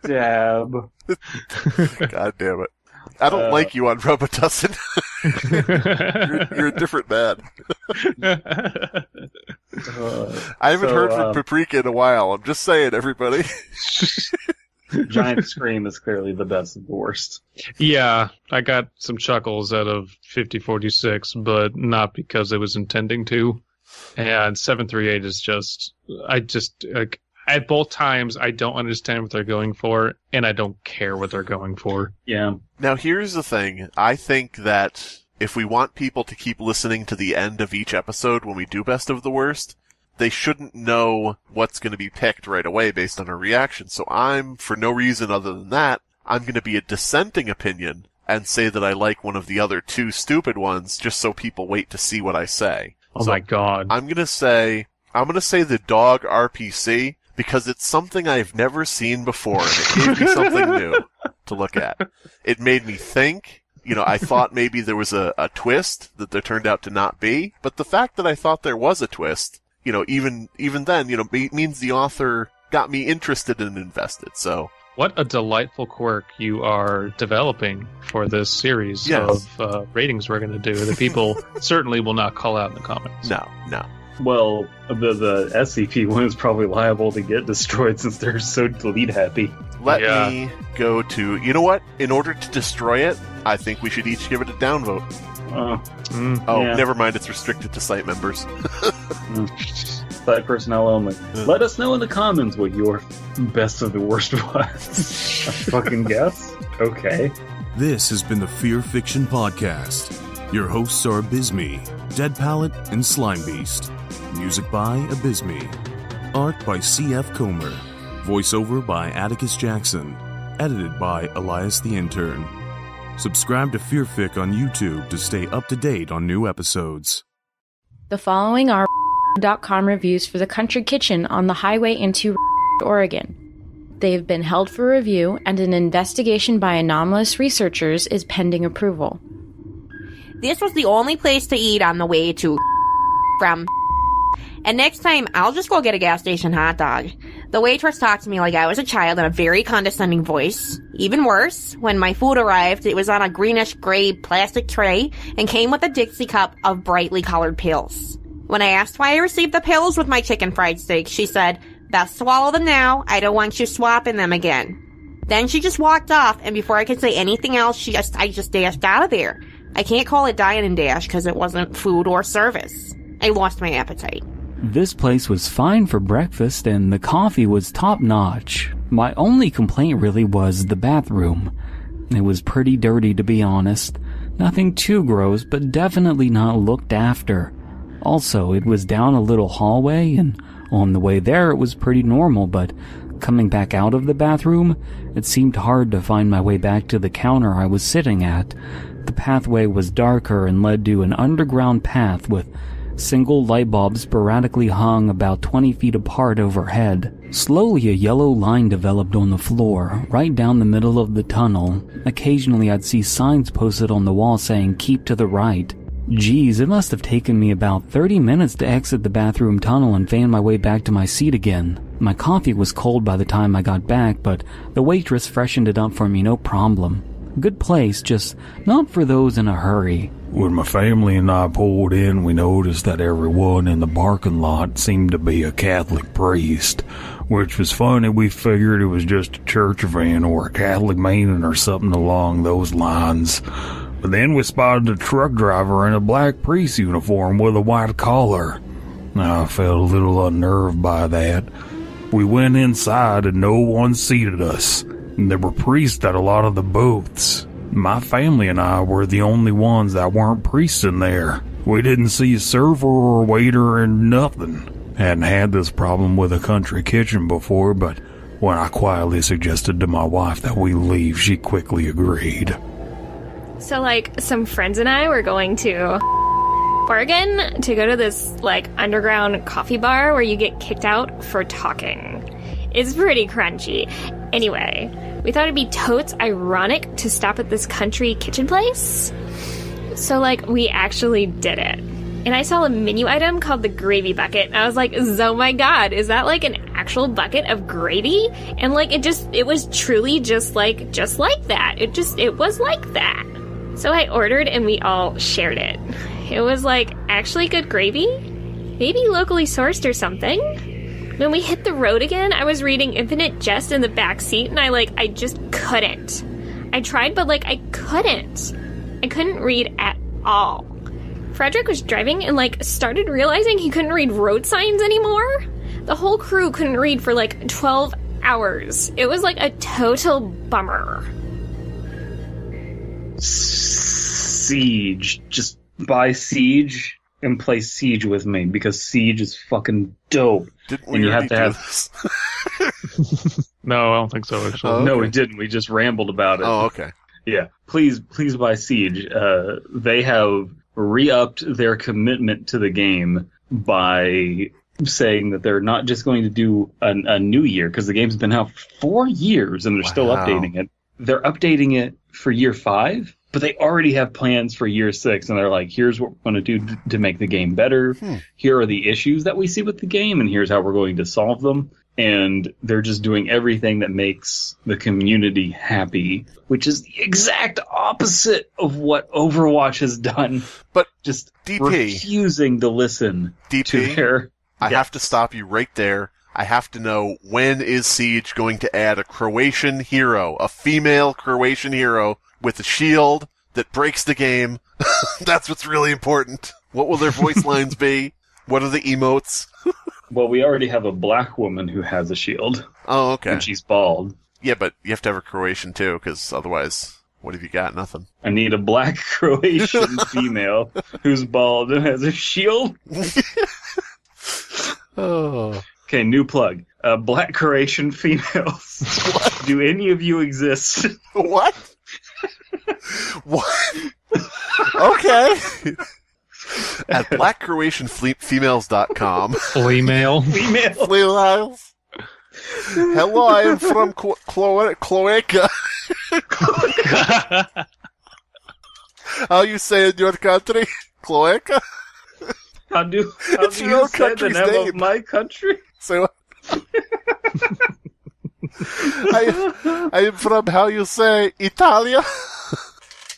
Dab.
God damn it. I don't like you on Robitussin. you're a different man. I haven't heard from Paprika in a while. I'm just saying, everybody.
Giant Scream is clearly the best of the worst.
Yeah, I got some chuckles out of 5046, but not because I was intending to. And 738 is at both times, I don't understand what they're going for, and I don't care what they're going for.
Yeah.
Now, here's the thing. I think that if we want people to keep listening to the end of each episode when we do Best of the Worst, they shouldn't know what's going to be picked right away based on our reaction. So I'm, for no reason other than that, I'm going to be a dissenting opinion and say that I like one of the other two stupid ones just so people wait to see what I say.
Oh my god.
I'm going to say the dog RPC, because it's something I've never seen before, and it gave me something new to look at. It made me think. I thought maybe there was a twist that there turned out to not be, but the fact that I thought there was a twist, even then, means the author got me interested and invested, so.
What a delightful quirk you are developing for this series of ratings we're going to do that people certainly will not call out in the comments.
No.
Well, the SCP one is probably liable to get destroyed since they're so delete happy.
Let me go to... You know what? In order to destroy it, I think we should each give it a downvote. Never mind. It's restricted to site members.
Site personnel only. Let us know in the comments what your best of the worst was. A fucking guess? Okay.
This has been the Fear Fiction Podcast. Your hosts are Abysmii, Dead Palette, and Slimebeast. Music by Abysmii. Art by C.F. Comer. Voiceover by Atticus Jackson. Edited by Elias the Intern. Subscribe to Fearfic on YouTube to stay up to date on new episodes.
The following are .com reviews for the Country Kitchen on the highway into Oregon. They have been held for review, and an investigation by anomalous researchers is pending approval.
This was the only place to eat on the way to from. And next time, I'll just go get a gas station hot dog. The waitress talked to me like I was a child in a very condescending voice. Even worse, when my food arrived, it was on a greenish-gray plastic tray and came with a Dixie cup of brightly colored pills. When I asked why I received the pills with my chicken fried steak, she said, "Best swallow them now. I don't want you swapping them again." Then she just walked off, and before I could say anything else, I just dashed out of there. I can't call it dine and dash because it wasn't food or service. I lost my appetite.
This place was fine for breakfast, and the coffee was top-notch. My only complaint really was the bathroom. It was pretty dirty, to be honest. Nothing too gross, but definitely not looked after. Also, it was down a little hallway, and on the way there it was pretty normal, but coming back out of the bathroom, it seemed hard to find my way back to the counter I was sitting at. The pathway was darker and led to an underground path with Single light bulbs sporadically hung about 20 feet apart overhead. Slowly, a yellow line developed on the floor, right down the middle of the tunnel. Occasionally, I'd see signs posted on the wall saying, "Keep to the right." Geez, it must have taken me about 30 minutes to exit the bathroom tunnel and fan my way back to my seat again. My coffee was cold by the time I got back, but the waitress freshened it up for me no problem. Good place, just not for those in a hurry.
When my family and I pulled in, we noticed that everyone in the parking lot seemed to be a Catholic priest, which was funny. We figured it was just a church event or a Catholic meeting or something along those lines. But then we spotted a truck driver in a black priest uniform with a white collar. I felt a little unnerved by that. We went inside and no one seated us. There were priests at a lot of the booths. My family and I were the only ones that weren't priests in there. We didn't see a server or waiter or nothing. Hadn't had this problem with a country kitchen before, but when I quietly suggested to my wife that we leave, she quickly agreed.
So, some friends and I were going to Oregon to go to this, underground coffee bar where you get kicked out for talking. It's pretty crunchy. Anyway, we thought it'd be totes ironic to stop at this country kitchen place. So, we actually did it. And I saw a menu item called the gravy bucket. And I was like, oh my god, is that, an actual bucket of gravy? And, it was truly just like that. It was like that. So I ordered and we all shared it. It was actually good gravy? Maybe locally sourced or something? When we hit the road again, I was reading Infinite Jest in the back seat and I just couldn't. I tried, but I couldn't. I couldn't read at all. Frederick was driving and started realizing he couldn't read road signs anymore. The whole crew couldn't read for 12 hours. It was a total bummer.
Siege. Just buy Siege and play Siege with me because Siege is fucking dope.
Didn't we already do this?
No, I don't think so, actually.
Oh, okay.
No, we didn't. We just rambled about it.
Oh, okay.
Yeah. Please buy Siege. They have re-upped their commitment to the game by saying that they're not just going to do a new year, because the game's been out for 4 years and they're still updating it. They're updating it for year 5, but they already have plans for year 6, and they're like, here's what we're going to do to make the game better. Here are the issues that we see with the game, and here's how we're going to solve them. And they're just doing everything that makes the community happy, which is the exact opposite of what Overwatch has done.
But
just
DP,
refusing to listen to their...
I have to stop you right there. I have to know, when is Siege going to add a Croatian hero, a female Croatian hero with a shield that breaks the game? That's what's really important. What will their voice lines be? What are the emotes?
Well, we already have a black woman who has a shield.
Oh, okay.
And she's bald.
Yeah, but you have to have a Croatian too, because otherwise, what have you got? Nothing.
I need a black Croatian female who's bald and has a shield.
Oh.
Okay, new plug. Black Croatian females. What? Do any of you exist?
What? What? Okay. At blackcroatianfemales.com.
Females.
Hello, I am from Cloaca. How you say in your country? Cloaca?
How do you say the name of my country?
Say what? I am from, how you say, Italia?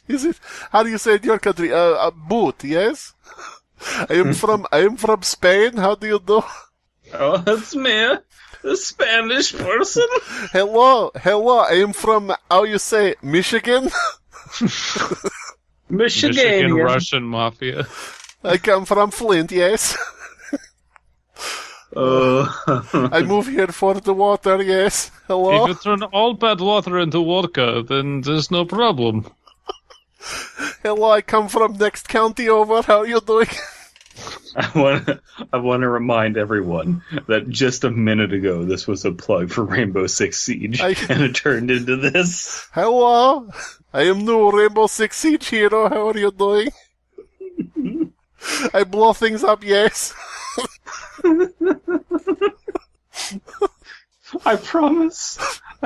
Is it? How do you say in your country? Boot, yes? I am from Spain. How do you do?
Oh, that's me, the Spanish person.
Hello. I am from, how you say, Michigan?
Michigan,
Russian mafia.
I come from Flint, yes. I move here for the water, yes. Hello?
If you turn all bad water into vodka, then there's no problem.
Hello, I come from next county over. How are you doing?
I want to remind everyone that just a minute ago this was a plug for Rainbow Six Siege, and it turned into this.
Hello, I am new Rainbow Six Siege hero. How are you doing? I blow things up, yes.
I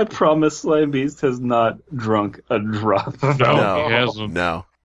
promise Slimebeast has not drunk a drop of
No,
alcohol.
he hasn't.
No.